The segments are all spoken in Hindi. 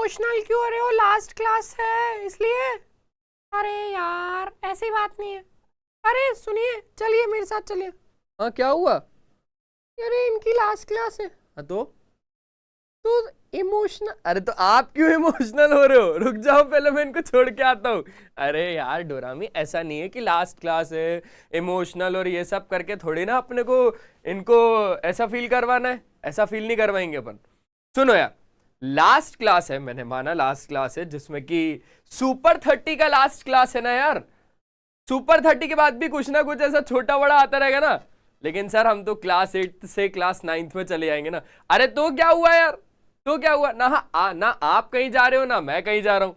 इमोशनल क्यों हो रहे हो? लास्ट क्लास है इसलिए। अरे यार ऐसी बात नहीं है। अरे सुनिए, चलिए मेरे साथ चलिए। हाँ क्या हुआ? अरे इनकी लास्ट क्लास है हाँ तो इमोशनल। अरे तो आप क्यों इमोशनल हो रहे हो? रुक जाओ, पहले मैं इनको छोड़ के आता हूँ। अरे यार डोरामी, ऐसा नहीं है कि लास्ट क्लास है इमोशनल और ये सब करके थोड़ी ना अपने को इनको ऐसा फील करवाना है। ऐसा फील नहीं करवाएंगे अपन। सुनो यार, लास्ट क्लास है, मैंने माना लास्ट क्लास है, जिसमें कि सुपर 30 का लास्ट क्लास है ना यार। सुपर 30 के बाद भी कुछ ना कुछ ऐसा छोटा बड़ा आता रहेगा ना। लेकिन सर हम तो क्लास 8 से क्लास 9 में चले जाएंगे ना। अरे तो क्या हुआ यार? तो क्या हुआ ना? ना आप कहीं जा रहे हो ना मैं कहीं जा रहा हूं।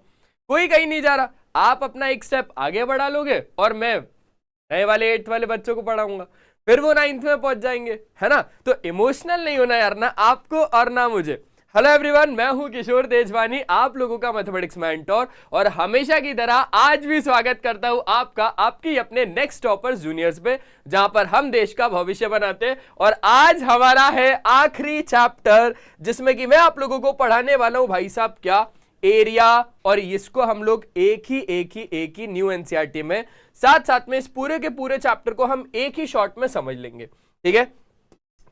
कोई कहीं नहीं जा रहा। आप अपना एक स्टेप आगे बढ़ा लोगे और मैं नए वाले 8th वाले बच्चों को पढ़ाऊंगा, फिर वो 9th में पहुंच जाएंगे, है ना। तो इमोशनल नहीं होना यार, ना आपको और ना मुझे। हेलो एवरीवन, मैं हूं किशोर तेजवानी, आप लोगों का मैथमेटिक्स मेंटोर, और हमेशा की तरह आज भी स्वागत करता हूं आपका आपकी अपने नेक्स्ट टॉपर्स जूनियर्स पे, जहां पर हम देश का भविष्य बनाते हैं। और आज हमारा है आखिरी चैप्टर, जिसमें कि मैं आप लोगों को पढ़ाने वाला हूं भाई साहब क्या, एरिया। और इसको हम लोग एक ही न्यू एनसीईआरटी में साथ साथ में इस पूरे के पूरे चैप्टर को हम एक ही शॉट में समझ लेंगे, ठीक है।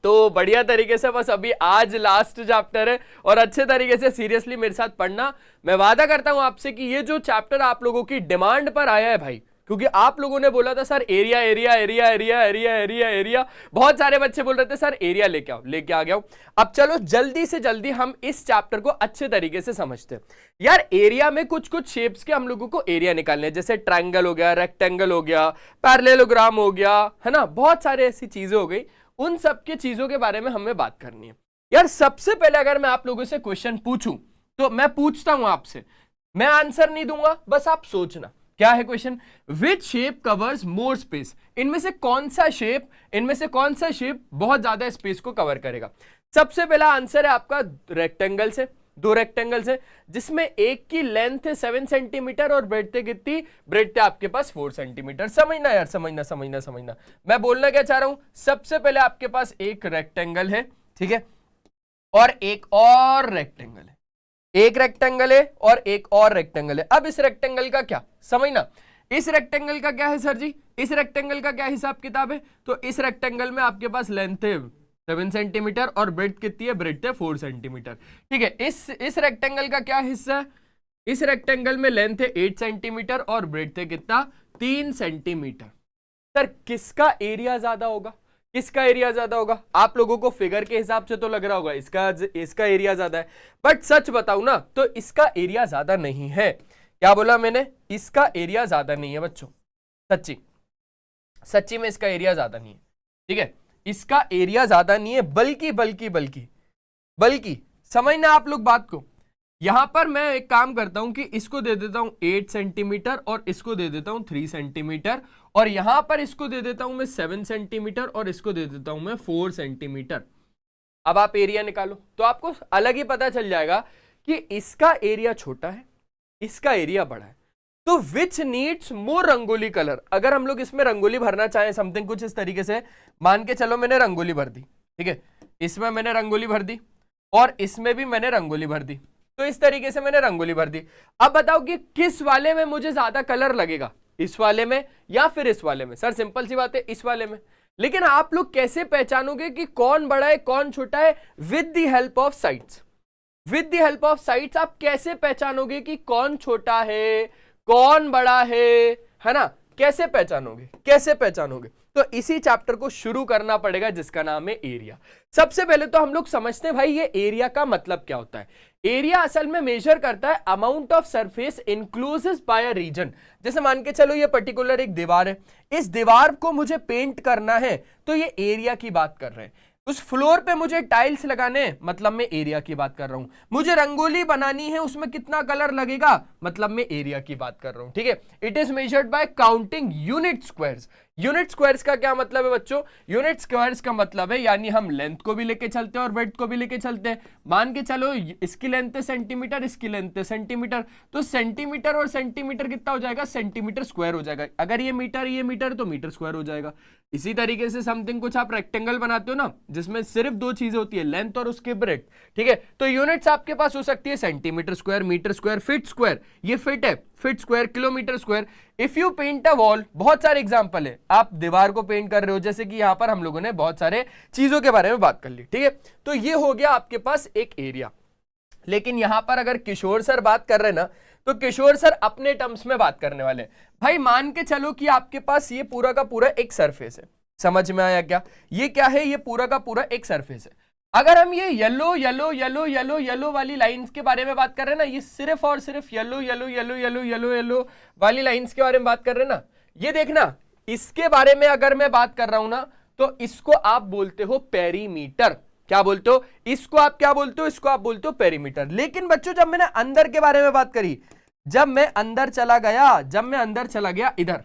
तो बढ़िया तरीके से, बस अभी आज लास्ट चैप्टर है और अच्छे तरीके से सीरियसली मेरे साथ पढ़ना। मैं वादा करता हूं आपसे कि ये जो चैप्टर आप लोगों की डिमांड पर आया है भाई, क्योंकि आप लोगों ने बोला था sir area area area area area area area, बहुत सारे बच्चे बोल रहे थे सर एरिया लेके आओ, लेके आ गया हूं। अब चलो जल्दी से जल्दी हम इस चैप्टर को अच्छे तरीके से समझते हैं। यार एरिया में कुछ कुछ शेप्स के हम लोगों को एरिया निकालने हैं, जैसे ट्रायंगल हो गया, रेक्टेंगल हो गया, पैरेललोग्राम हो गया, है ना, बहुत सारे ऐसी चीजें हो गई। उन सब की चीजों के बारे में हमें बात करनी है। यार सबसे पहले अगर मैं आप लोगों से क्वेश्चन पूछूं, तो मैं पूछता हूं आपसे, मैं आंसर नहीं दूंगा, बस आप सोचना क्या है question. Which shape covers more space? इनमें से कौन सा शेप बहुत ज्यादा स्पेस को कवर करेगा? सबसे पहला आंसर है आपका रेक्टेंगल से। दो रेक्टेंगल है जिसमें एक की लेंथ है 7 सेंटीमीटर और ब्रेड्थ कितनी? ब्रेड्थ आपके पास 4 सेंटीमीटर। समझना यार, समझना। मैं बोलना क्या चाह रहा हूं, सबसे पहले आपके पास एक रेक्टेंगल है, ठीक है, और एक और रेक्टेंगल है। एक रेक्टेंगल है और एक और रेक्टेंगल है। अब इस रेक्टेंगल का क्या समझना, इस रेक्टेंगल का क्या है सर जी, इस रेक्टेंगल का क्या हिसाब किताब है? तो इस रेक्टेंगल में आपके पास लेंथ है 7 सेंटीमीटर और ब्रेड्थ कितनी है? ब्रेड्थ है 4 सेंटीमीटर, ठीक है। इस रेक्टेंगल का क्या हिस्सा है? इस रेक्टेंगल में लेंथ है 8 सेंटीमीटर और ब्रेड्थ है कितना? 3 सेंटीमीटर। सर किसका एरिया ज्यादा होगा? किसका एरिया ज्यादा होगा? आप लोगों को फिगर के हिसाब से तो लग रहा होगा इसका एरिया ज्यादा है, बट सच बताऊं ना तो इसका एरिया ज्यादा नहीं है। क्या बोला मैंने? इसका एरिया ज्यादा नहीं है बच्चों, सच्ची में इसका एरिया ज्यादा नहीं है, ठीक है। इसका एरिया ज्यादा नहीं है, बल्कि समझना आप लोग बात को। यहां पर मैं एक काम करता हूं कि इसको दे देता हूं 8 सेंटीमीटर और इसको दे देता हूं 3 सेंटीमीटर, और यहां पर इसको दे देता हूं मैं 7 सेंटीमीटर और इसको दे देता हूं मैं 4 सेंटीमीटर। अब आप एरिया निकालो तो आपको अलग ही पता चल जाएगा कि इसका एरिया छोटा है, इसका एरिया बड़ा है। तो which needs more rangoli colour? अगर हम लोग इसमें रंगोली भरना चाहें, समथिंग कुछ इस तरीके से, मान के चलो मैंने रंगोली भर दी, ठीक है, इसमें मैंने रंगोली भर दी और इसमें भी मैंने रंगोली भर दी, तो इस तरीके से मैंने रंगोली भर दी। अब बताओ कि किस वाले में मुझे ज्यादा कलर लगेगा, इस वाले में या फिर इस वाले में? सर सिंपल सी बात है, इस वाले में। लेकिन आप लोग कैसे पहचानोगे कि कौन बड़ा है कौन छोटा है? With the help of sides. With the help of sides आप कैसे पहचानोगे कि कौन छोटा है कौन बड़ा है ना? कैसे पहचानोगे? तो इसी चैप्टर को शुरू करना पड़ेगा, जिसका नाम है एरिया। सबसे पहले तो हम लोग समझते हैं भाई ये एरिया का मतलब क्या होता है। एरिया असल में मेजर करता है amount of surface inclusive by a region. जैसे मान के चलो ये पर्टिकुलर एक दीवार है, इस दीवार को मुझे पेंट करना है, तो ये एरिया की बात कर रहे हैं। उस फ्लोर पे मुझे टाइल्स लगाने हैं, मतलब मैं एरिया की बात कर रहा हूं। मुझे रंगोली बनानी है, उसमें कितना कलर लगेगा, मतलब मैं एरिया की बात कर रहा हूं, ठीक है। It is measured by counting unit squares. Unit squares का क्या मतलब है बच्चों? यूनिट स्क्वायर्स का मतलब है यानी हम लेंथ को भी लेके चलते हैं और ब्रेड्थ को भी लेके चलते हैं। मान के चलो इसकी लेंथ है सेंटीमीटर, इसकी लेंथ है सेंटीमीटर, तो सेंटीमीटर और सेंटीमीटर कितना हो जाएगा? सेंटीमीटर स्क्वायर हो जाएगा। अगर ये मीटर तो मीटर स्क्वायर हो जाएगा। इसी तरीके से समथिंग कुछ आप रेक्टेंगल बनाते हो ना जिसमें सिर्फ दो चीजें होती है, लेंथ और उसके ब्रेड्थ, ठीक है, तो यूनिट्स आपके पास हो सकती है centimetre square, metre square, feet square, ये फीट है, feet square, kilometre square. If you paint a wall, बहुत सारे एग्जांपल है, आप दीवार को पेंट कर रहे हो, जैसे कि यहां पर हम लोगों ने बहुत सारे चीजों के बारे में बात कर ली, ठीक है, तो ये हो गया आपके पास एक एरिया। लेकिन यहां पर अगर किशोर सर बात कर रहे हैं ना, तो किशोर सर अपने टर्म्स में बात करने वाले हैं। भाई मान के चलो कि आपके पास ये पूरा का पूरा एक सरफेस है, समझ में आया क्या? ये क्या है? ये पूरा का पूरा एक सरफेस है। अगर हम ये yellow yellow yellow yellow yellow वाली लाइंस के बारे में बात कर रहे हैं ना, ये सिर्फ और सिर्फ yellow yellow yellow yellow yellow yellow वाली लाइंस के बारे में बात कर रहे हैं ना, ये देखना, इसके बारे में अगर मैं बात कर रहा हूं ना, तो इसको आप बोलते हो पेरीमीटर। क्या बोलते हो? इसको आप क्या बोलते हो? इसको आप बोलते हो पेरीमीटर। लेकिन बच्चों जब मैंने अंदर के बारे में बात करी, जब मैं अंदर चला गया इधर,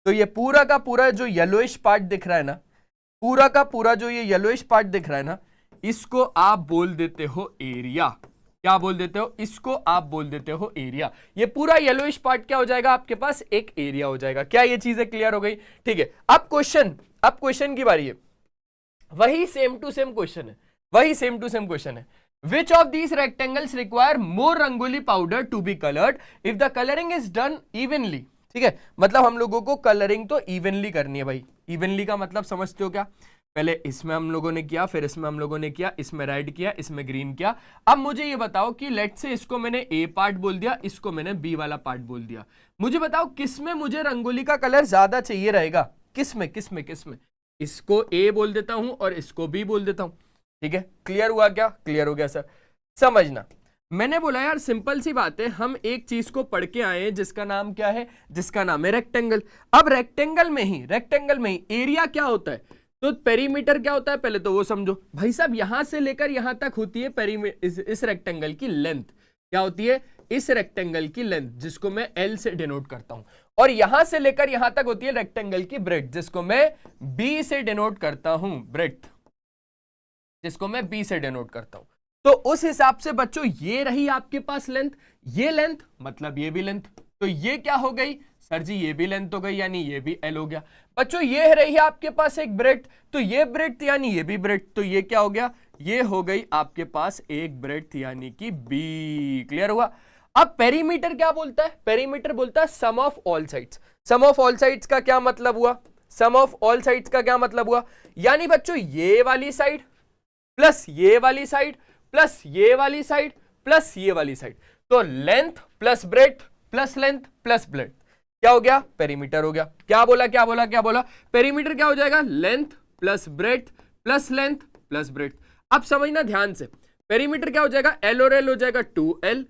तो ये पूरा का पूरा जो येलोइश पार्ट दिख रहा है ना, पूरा का पूरा जो ये येलोइश पार्ट दिख रहा है ना, इसको आप बोल देते हो एरिया। क्या बोल देते हो? इसको आप बोल देते हो एरिया। ये पूरा येलोइश पार्ट क्या हो जाएगा? आपके पास एक एरिया हो जाएगा। क्या ये चीजें क्लियर हो गई? ठीक है, अब क्वेश्चन की बारी है। वही सेम टू सेम क्वेश्चन है, Which of these rectangles require more rangoli powder to be coloured if the colouring is done evenly? ठीक है, मतलब हम लोगों को कलरिंग तो इवनली करनी है भाई। इवनली का मतलब समझते हो क्या? पहले इसमें हम लोगों ने किया, फिर इसमें हम लोगों ने किया, इसमें रेड किया, इसमें ग्रीन किया। अब मुझे ये बताओ कि लेट से इसको मैंने ए पार्ट बोल दिया, इसको मैंने बी वाला पार्ट बोल दिया, मुझे बताओ किसमें मुझे रंगोली का कलर ज्यादा चाहिए रहेगा? किसमें? इसको ए बोल देता हूं और इसको बी बोल देता हूं। ठीक है, क्लियर हुआ क्या? क्लियर हो गया सर। समझना, मैंने बोला यार सिंपल सी बात है, हम एक चीज को पढ़ के आए जिसका नाम क्या है? जिसका नाम है रेक्टेंगल। अब रेक्टेंगल में ही एरिया क्या होता है, तो पेरीमीटर क्या होता है, पहले तो वो समझो भाई साहब। यहां से लेकर यहां तक होती है पेरीमीटर, इस रेक्टेंगल की लेंथ क्या होती है? इस रेक्टेंगल की लेंथ, जिसको मैं एल से डिनोट करता हूं, और यहां से लेकर यहां तक होती है रेक्टेंगल की ब्रेड्थ, जिसको मैं बी से डिनोट करता हूं, ब्रेड्थ, जिसको मैं बी से डिनोट करता हूं। तो उस हिसाब से बच्चों ये रही आपके पास लेंथ, ये लेंथ मतलब ये भी लेंथ, तो ये क्या हो गई सर जी? ये भी लेंथ हो गई, यानी ये भी एल हो गया। बच्चों ये रही आपके पास एक ब्रेड्थ, तो ये ब्रेड्थ यानी ये भी ब्रेड्थ, तो ये क्या हो गया? ये हो गई आपके पास एक ब्रेड्थ यानी कि बी। क्लियर हुआ? अब पेरीमीटर क्या बोलता है? पेरीमीटर बोलता है sum of all sides. Sum of all sides का क्या मतलब हुआ? सम ऑफ ऑल साइड्स का क्या मतलब हुआ? यानी बच्चों ये वाली साइड प्लस ये वाली साइड प्लस ये वाली साइड प्लस ये वाली साइड, तो length plus breadth plus length plus breadth क्या हो गया? पेरीमीटर हो गया। क्या बोला? पेरीमीटर क्या हो जाएगा? Length plus breadth plus length plus breadth. अब समझना ध्यान से, पेरीमीटर क्या हो जाएगा? एल और एल हो जाएगा 2L,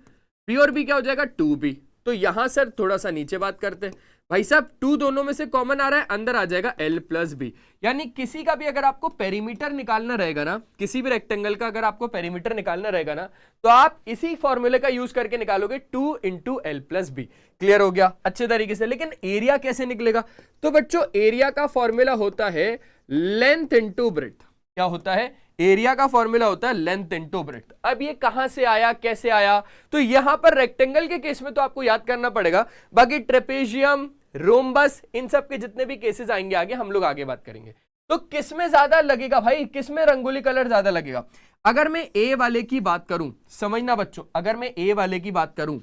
बी और बी क्या हो जाएगा? 2B। तो यहां सर थोड़ा सा नीचे बात करते हैं भाई साहब, 2 दोनों में से कॉमन आ रहा है, अंदर आ जाएगा L प्लस बी। यानी किसी का भी अगर आपको पेरीमीटर निकालना रहेगा ना, किसी भी रेक्टेंगल का अगर आपको पेरीमीटर निकालना रहेगा ना, तो आप इसी फॉर्मूले का यूज करके निकालोगे 2 into L plus B. Clear हो गया अच्छे तरीके से। लेकिन एरिया कैसे निकलेगा? तो बच्चों एरिया का फॉर्मूला होता है लेंथ इंटू ब्रेड्थ। क्या होता है? एरिया का फॉर्मूला होता है लेंथ इंटू ब्रेड्थ। अब ये कहां से आया, कैसे आया? तो यहां पर रेक्टेंगल के केस में तो आपको याद करना पड़ेगा, बाकी ट्रेपेजियम, रोम्बस, इन सब के जितने भी केसेस आएंगे आगे, हम लोग आगे बात करेंगे। तो किसमें ज्यादा लगेगा भाई? किसमें रंगोली कलर ज्यादा लगेगा? अगर मैं ए वाले की बात करूं, समझना बच्चों, अगर मैं ए वाले की बात करूं,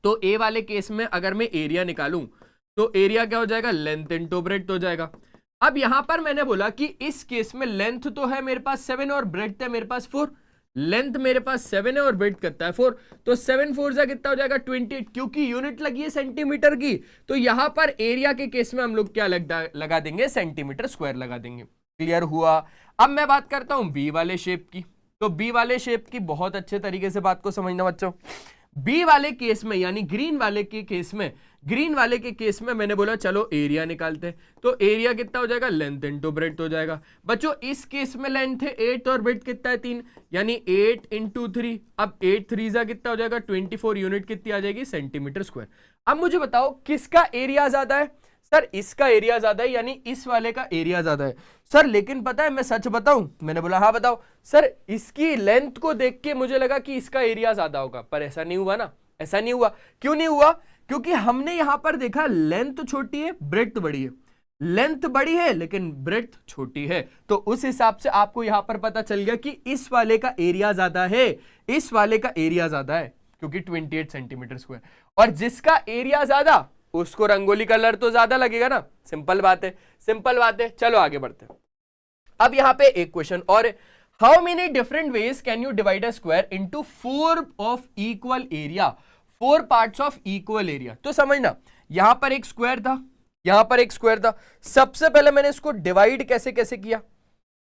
तो ए वाले केस में अगर मैं एरिया निकालूं, तो एरिया क्या हो जाएगा? लेंथ इंटू ब्रेड्थ हो जाएगा। अब यहां पर मैंने बोला कि इस केस में लेंथ तो है मेरे पास 7 और ब्रेड्थ है मेरे पास 4। लेंथ मेरे पास 7 है और ब्रेड्थ कितना है 4, तो 7 4 जा कितना हो जाएगा? 28। क्योंकि यूनिट लगी है सेंटीमीटर की, तो यहां पर एरिया के केस में हम लोग क्या लगा देंगे? सेंटीमीटर स्क्वायर लगा देंगे। क्लियर हुआ? अब मैं बात करता हूं बी वाले शेप की। तो बी वाले शेप की बहुत अच्छे तरीके से बात को समझना बच्चों। बी वाले केस में यानी ग्रीन वाले के केस में मैंने बोला चलो एरिया निकालते हैं, तो एरिया कितना हो जाएगा? लेंथ इंटू ब्रेड्थ हो जाएगा। बच्चों इस केस में लेंथ है 8 और ब्रेड्थ कितना है 3, यानी 8 इंटू 3। अब 8 3 जा कितना हो जाएगा? 24 यूनिट कितनी आ जाएगी? Centimetre square. अब मुझे बताओ किसका एरिया ज्यादा है? सर इसका एरिया ज्यादा है, यानी इस वाले का एरिया ज्यादा है। सर लेकिन पता है मैं सच बताऊं, मैंने बोला हाँ बताओ। सर इसकी लेंथ को देख के मुझे लगा कि इसका एरिया ज्यादा होगा, पर ऐसा नहीं हुआ ना, ऐसा नहीं हुआ। क्यों नहीं हुआ? क्योंकि हमने यहां पर देखा लेंथ छोटी है, ब्रेड्थ बड़ी है। लेंथ बड़ी है लेकिन ब्रेड्थ छोटी है, तो उस हिसाब से आपको यहां पर पता चल गया कि इस वाले का एरिया ज्यादा है, इस वाले का एरिया ज्यादा है, क्योंकि 28 सेंटीमीटर स्क्वायर। और जिसका एरिया ज्यादा उसको रंगोली कलर तो ज्यादा लगेगा ना, सिंपल बात है, सिंपल बात है। चलो आगे बढ़ते हैं। अब यहां पे एक क्वेश्चन और, how many different ways can you divide a square into 4 of equal area, 4 parts of equal area. तो समझना, यहां पर एक स्क्वायर था, यहां पर एक स्क्वायर था, सबसे पहले मैंने इसको डिवाइड कैसे कैसे किया।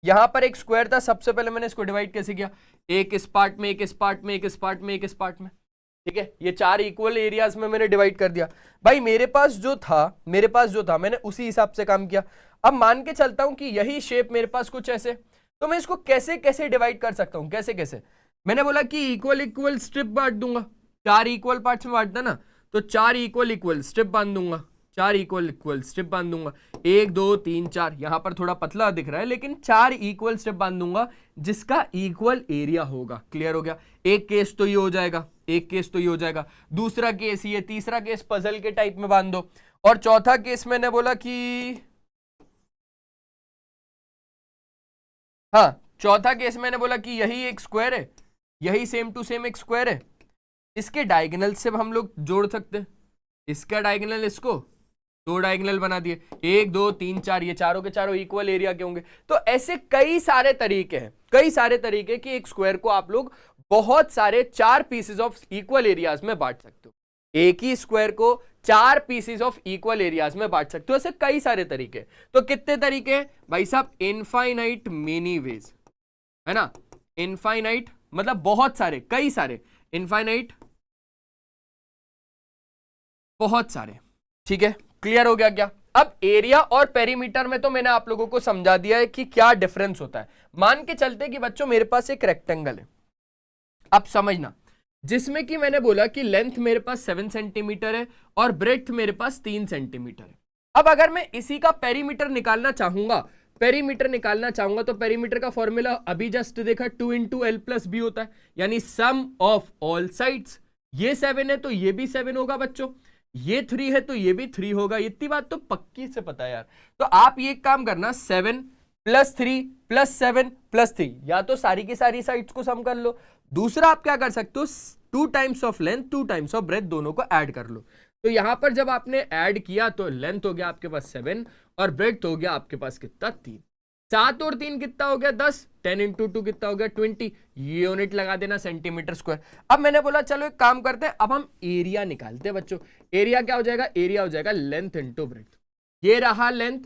यहां पर एक स्क्वायर था, सबसे पहले मैंने इसको डिवाइड कैसे किया, एक इस पार्ट में, एक इस पार्ट में, एक इस पार्ट में, एक इस पार्ट में, ठीक है। ये 4 इक्वल एरियाज में मैंने डिवाइड कर दिया। भाई मेरे पास जो था मैंने उसी हिसाब से काम किया। अब मान के चलता हूं कि यही शेप मेरे पास कुछ ऐसे, तो मैं इसको कैसे कैसे डिवाइड कर सकता हूं, कैसे कैसे। मैंने बोला कि इक्वल इक्वल स्ट्रिप बांट दूंगा, 4 इक्वल पार्ट्स में बांटना ना, तो 4 इक्वल इक्वल स्ट्रिप बांध दूंगा, 4 इक्वल इक्वल स्ट्रिप बांध दूंगा, 1 2 3 4। यहां पर थोड़ा पतला दिख रहा है लेकिन 4 इक्वल स्ट्रिप बांध दूंगा जिसका इक्वल एरिया होगा। क्लियर हो गया? एक केस तो ये हो जाएगा, एक केस तो ये हो जाएगा, दूसरा केस ये, तीसरा केस पजल के टाइप में बांध दो, और चौथा केस मैंने बोला कि, हाँ चौथा केस मैंने बोला कि यही एक स्क्वायर है, यही सेम टू सेम एक स्क्वायर है, इसके डायगोनल से हम लोग जोड़ सकते हैं, इसका डायगोनल इसको, 2 डायगोनल बना दिए, 1 2 3 4, ये चारों के चारों इक्वल एरिया के होंगे। तो ऐसे कई सारे तरीके हैं, कई सारे तरीके कि एक स्क्वायर को आप लोग बहुत सारे 4 पीसेस ऑफ इक्वल एरियाज में बांट सकते हो, एक ही स्क्वायर को 4 पीसेस ऑफ इक्वल एरियाज में बांट सकते हो। ऐसे कई सारे तरीके। तो कितने तरीके हैं भाई साहब? इनफाइनाइट मेनी वेज, है ना। इनफाइनाइट मतलब बहुत सारे, कई सारे, इनफाइनाइट बहुत सारे, ठीक है। क्लियर हो गया क्या? अब एरिया और पेरीमीटर में तो मैंने आप लोगों को समझा दिया है कि क्या डिफरेंस होता है। मान के चलते कि बच्चों मेरे पास एक रेक्टेंगल है, अब समझना, जिसमें कि मैंने बोला कि लेंथ मेरे पास 7 सेंटीमीटर है और ब्रेड्थ मेरे पास 3 सेंटीमीटर है। अब अगर मैं इसी का पेरीमीटर निकालना चाहूंगा, पेरीमीटर निकालना चाहूंगा, तो पेरीमीटर का फॉर्मूला अभी जस्ट देखा, 2 इंटू एल प्लस बी होता है, यानी सम ऑफ ऑल साइड्स। ये 7 है तो ये भी 7 होगा बच्चों, ये 3 है तो ये भी 3 होगा। इतनी बात तो पक्की से पता है यार। तो आप ये काम करना, 7 + 3 + 7 + 3, या तो सारी की सारी साइड्स को सम कर लो, दूसरा आप क्या कर सकते हो, 2 times of length 2 times of breadth दोनों को ऐड कर लो। तो यहां पर जब आपने ऐड किया तो लेंथ हो गया आपके पास 7 और ब्रेड्थ हो गया आपके पास कितना, 3। 7 और 3 कितना हो गया, 10। 10 × 2 कितना हो गया, 20। ये यूनिट लगा देना सेंटीमीटर स्क्वायर। अब मैंने बोला चलो एक काम करते हैं, अब हम एरिया निकालते हैं बच्चों। एरिया क्या हो जाएगा? एरिया हो जाएगा लेंथ इंटू ब्रेड्थ। ये रहा लेंथ,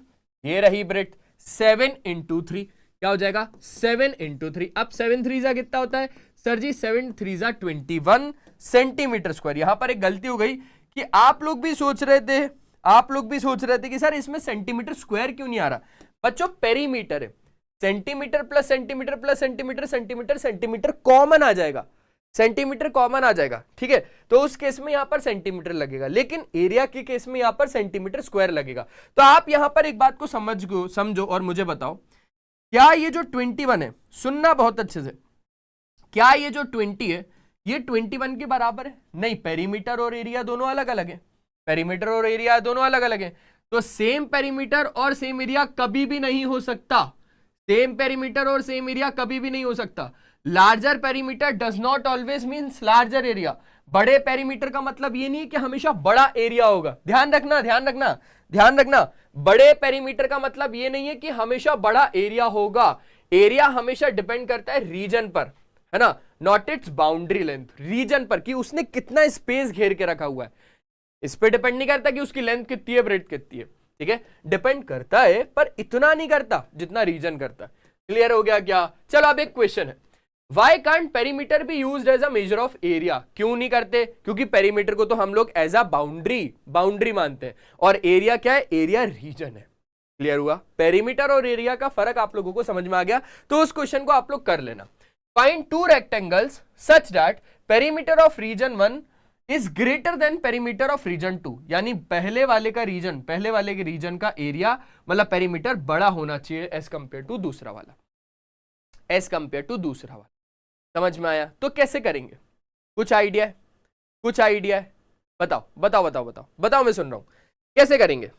ये रही ब्रेड्थ, 7 × 3 क्या हो जाएगा, 7 × 3। अब 7 3 जा कितना होता है सर जी, 7 3 जा 21 सेंटीमीटर स्क्वायर। यहां पर एक गलती हो गई कि आप लोग भी सोच रहे थे कि सर इसमें सेंटीमीटर स्क्वायर क्यों नहीं आ रहा। बच्चों पेरीमीटर है, centimetre plus centimetre plus centimetre, centimetre centimetre common आ जाएगा, सेंटीमीटर कॉमन आ जाएगा, ठीक है। तो उस केस में यहां पर सेंटीमीटर लगेगा, लेकिन एरिया के केस में यहां पर सेंटीमीटर स्क्वायर लगेगा। तो आप यहां पर एक बात को समझो और मुझे बताओ, क्या ये जो 21 है, सुनना बहुत अच्छे से, क्या ये जो 20 है ये 21 के बराबर है? नहीं, पेरीमीटर और एरिया दोनों अलग अलग है, पेरीमीटर और एरिया दोनों अलग अलग है। तो सेम पेरीमीटर और सेम एरिया कभी भी नहीं हो सकता, सेम पेरीमीटर और सेम एरिया कभी भी नहीं हो सकता। Larger perimeter does not always means larger area. बड़े पेरीमीटर का मतलब ये नहीं है कि हमेशा बड़ा एरिया होगा, ध्यान रखना ध्यान रखना ध्यान रखना। बड़े पेरीमीटर का मतलब ये नहीं है कि हमेशा बड़ा एरिया होगा। एरिया हमेशा डिपेंड करता है रीजन पर, है ना, not its boundary length. Region पर कि उसने कितना स्पेस घेर के रखा हुआ है, इस पे डिपेंड नहीं करता कि उसकी लेंथ कितनी है, ब्रेड्थ कितनी है, ठीक है। डिपेंड करता है पर इतना नहीं करता जितना रीजन करता है। क्लियर हो गया क्या? चलो अब एक क्वेश्चन है, why can't perimeter be used as a measure of area? क्यों नहीं करते? क्योंकि पेरीमीटर को तो हम लोग एज अ बाउंड्री मानते हैं, और एरिया क्या है? एरिया रीजन है। क्लियर हुआ? पेरीमीटर और एरिया का फर्क आप लोगों को समझ में आ गया? तो उस क्वेश्चन को आप लोग कर लेना। Find 2 rectangles such that perimeter of region 1 is greater than perimeter of region 2, यानी पहले वाले के रीजन का एरिया मतलब पेरीमीटर बड़ा होना चाहिए एज कंपेयर टू दूसरा वाला, समझ में आया? तो कैसे करेंगे? कुछ आइडिया है? बताओ, मैं सुन रहा हूं। कैसे करेंगे?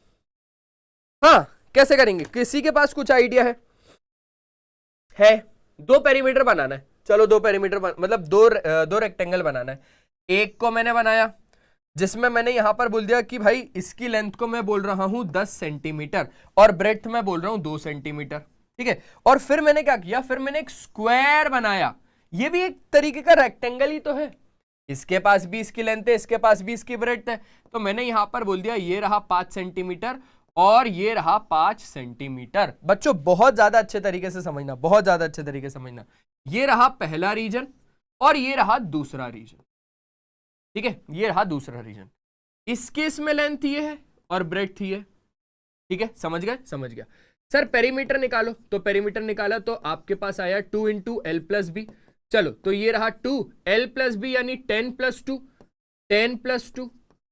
हाँ, कैसे करेंगे? किसी के पास कुछ आइडिया है? दो पेरीमीटर बनाना है, चलो दो पेरीमीटर मतलब दो रेक्टेंगल बनाना है। एक को मैंने बनाया जिसमें मैंने यहां पर बोल दिया कि भाई इसकी लेंथ को मैं बोल रहा हूं 10 सेंटीमीटर और ब्रेड्थ में बोल रहा हूं 2 सेंटीमीटर, ठीक है। और फिर मैंने क्या किया, फिर मैंने एक स्क्वायर बनाया। ये भी एक तरीके का रेक्टेंगल ही तो है, इसके पास भी इसकी लेंथ है, इसके पास भी इसकी ब्रेड्थ है। तो मैंने यहां पर बोल दिया ये रहा 5 सेंटीमीटर और ये रहा 5 सेंटीमीटर। बच्चों बहुत ज्यादा अच्छे तरीके से समझना, ये रहा पहला रीजन और ये रहा दूसरा रीजन, ठीक है, ये रहा दूसरा रीजन। इस केस में लेंथ ये है और ब्रेड्थ ये है, ठीक है, समझ गया। सर पेरीमीटर निकालो, तो पेरीमीटर निकाला तो आपके पास आया 2 इंटू एल प्लस बी। चलो तो ये रहा 2 एल प्लस बी यानी 10 प्लस 2,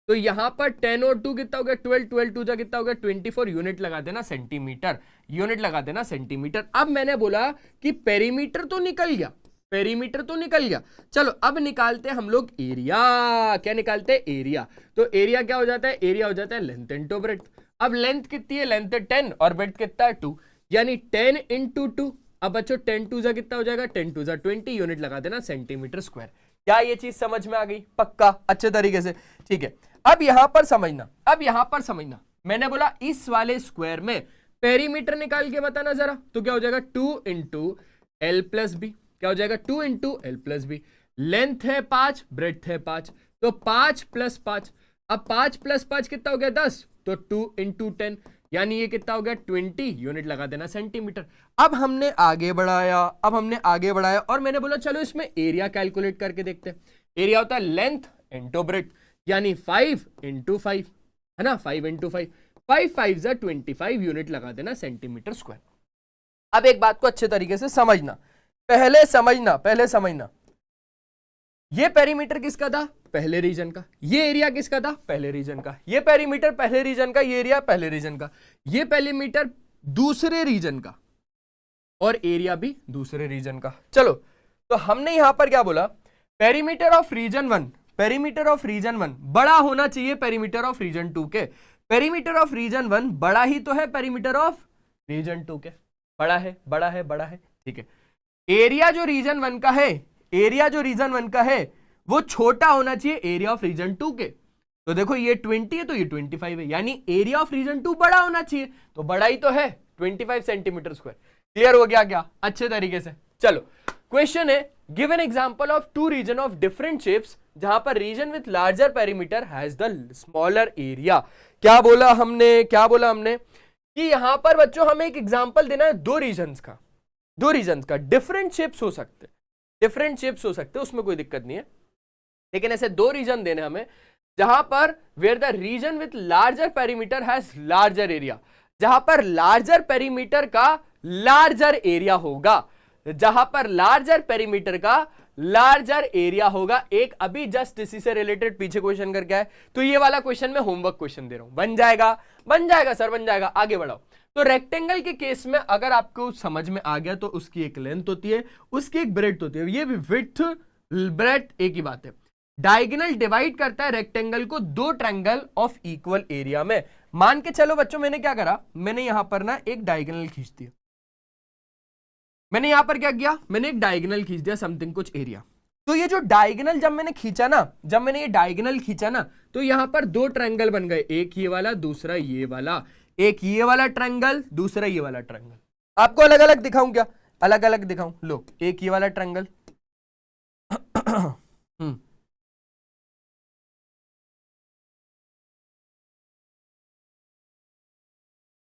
तो यहां पर 10 और 2 कितना हो गया 12 2 जा कितना हो गया 24। यूनिट लगा देना सेंटीमीटर। अब मैंने बोला कि पेरीमीटर तो निकल गया, चलो अब निकालते हैं हम लोग एरिया। क्या निकालते हैं? एरिया। तो एरिया क्या हो जाता है? एरिया हो जाता है लेंथ इंटू ब्रेड्थ। अब लेंथ कितनी है? लेंथ है 10 और ब्रेड्थ कितना है 2, यानी 10 इंटू 2। अब बच्चों 10 2 जा कितना हो जाएगा 10 2 जा 20। यूनिट लगा देना सेंटीमीटर स्क्वायर। क्या ये चीज समझ में आ गई? पक्का, अच्छे तरीके से, ठीक है। अब यहां पर समझना, मैंने बोला इस वाले स्क्वायर में पेरीमीटर निकाल के बताना जरा। तो क्या हो जाएगा 2 इंटू एल प्लस बी। क्या हो जाएगा 2 into L plus B. Length है 5, ब्रेड्थ है 5, तो 5 प्लस 5। अब 5 प्लस 5 कितना हो गया 10, तो 2 इंटू 10 यानी ये कितना हो गया 20। यूनिट लगा देना सेंटीमीटर। अब हमने आगे बढ़ाया और मैंने बोला चलो इसमें एरिया कैलकुलेट करके देखते हैं। एरिया होता है लेंथ इंटू ब्रेड्थ, यानी 5 इंटू 5 है ना, 5 इंटू 5, 5 5 जा 25। यूनिट लगा देना सेंटीमीटर स्क्वायर। अब एक बात को अच्छे तरीके से समझना, पहले समझना, ये पेरीमीटर किसका था? पहले रीजन का। ये एरिया किसका था? पहले रीजन का। ये पेरीमीटर पहले रीजन का, ये एरिया पहले रीजन का। ये पेरीमीटर दूसरे रीजन का और एरिया भी दूसरे रीजन का। चलो तो हमने यहां पर क्या बोला, पेरीमीटर ऑफ रीजन 1 बड़ा होना चाहिए पेरीमीटर ऑफ रीजन 2 के। पेरीमीटर ऑफ रीजन 1 बड़ा ही तो है पेरीमीटर ऑफ रीजन 2 के, बड़ा है, ठीक है। एरिया जो रीजन 1 का है वो छोटा होना चाहिए एरिया ऑफ रीजन 2 के। तो देखो ये 20 है तो ये 25 है, यानी एरिया ऑफ रीजन 2 बड़ा होना चाहिए, तो बड़ा ही तो है 25 सेंटीमीटर स्क्वायर। क्लियर हो गया क्या? अच्छे तरीके से। चलो क्वेश्चन है, give an example of 2 region of different shapes जहां पर region with larger perimeter has the smaller area. क्या बोला हमने कि यहां पर बच्चों हमें एक एग्जांपल देना है दो रीजन्स का। डिफरेंट शेप्स हो सकते, उसमें कोई दिक्कत नहीं है, लेकिन ऐसे दो रीजन देने हमें जहां पर where the region with larger perimeter has larger area, जहां पर लार्जर पेरीमीटर का लार्जर एरिया होगा, एक अभी जस्ट इसी से रिलेटेड पीछे क्वेश्चन करके आए, तो ये वाला क्वेश्चन मैं होमवर्क क्वेश्चन दे रहा हूं। बन जाएगा सर, बन जाएगा। आगे बढ़ाओ। तो रेक्टेंगल के केस में अगर आपको समझ में आ गया तो उसकी एक लेंथ होती है, उसकी एक ब्रेड्थ होती है, ये भी विड्थ ब्रेड्थ एक ही बात है। डायगोनल डिवाइड करता है रेक्टेंगल को दो ट्रायंगल ऑफ इक्वल एरिया में। मान के चलो बच्चों, मैंने क्या करा, मैंने यहां पर ना एक डायगोनल खींच दिया। मैंने यहां पर क्या किया, मैंने एक डायगोनल खींच दिया समथिंग कुछ एरिया। तो ये जो डायगोनल जब मैंने ये डायगोनल खींचा ना, तो यहां पर दो ट्रायंगल बन गए, एक ये वाला दूसरा ये वाला, एक ये वाला ट्रायंगल दूसरा ये वाला ट्रायंगल। आपको अलग अलग दिखाऊं क्या? अलग अलग दिखाऊं, लो एक ये वाला ट्रायंगल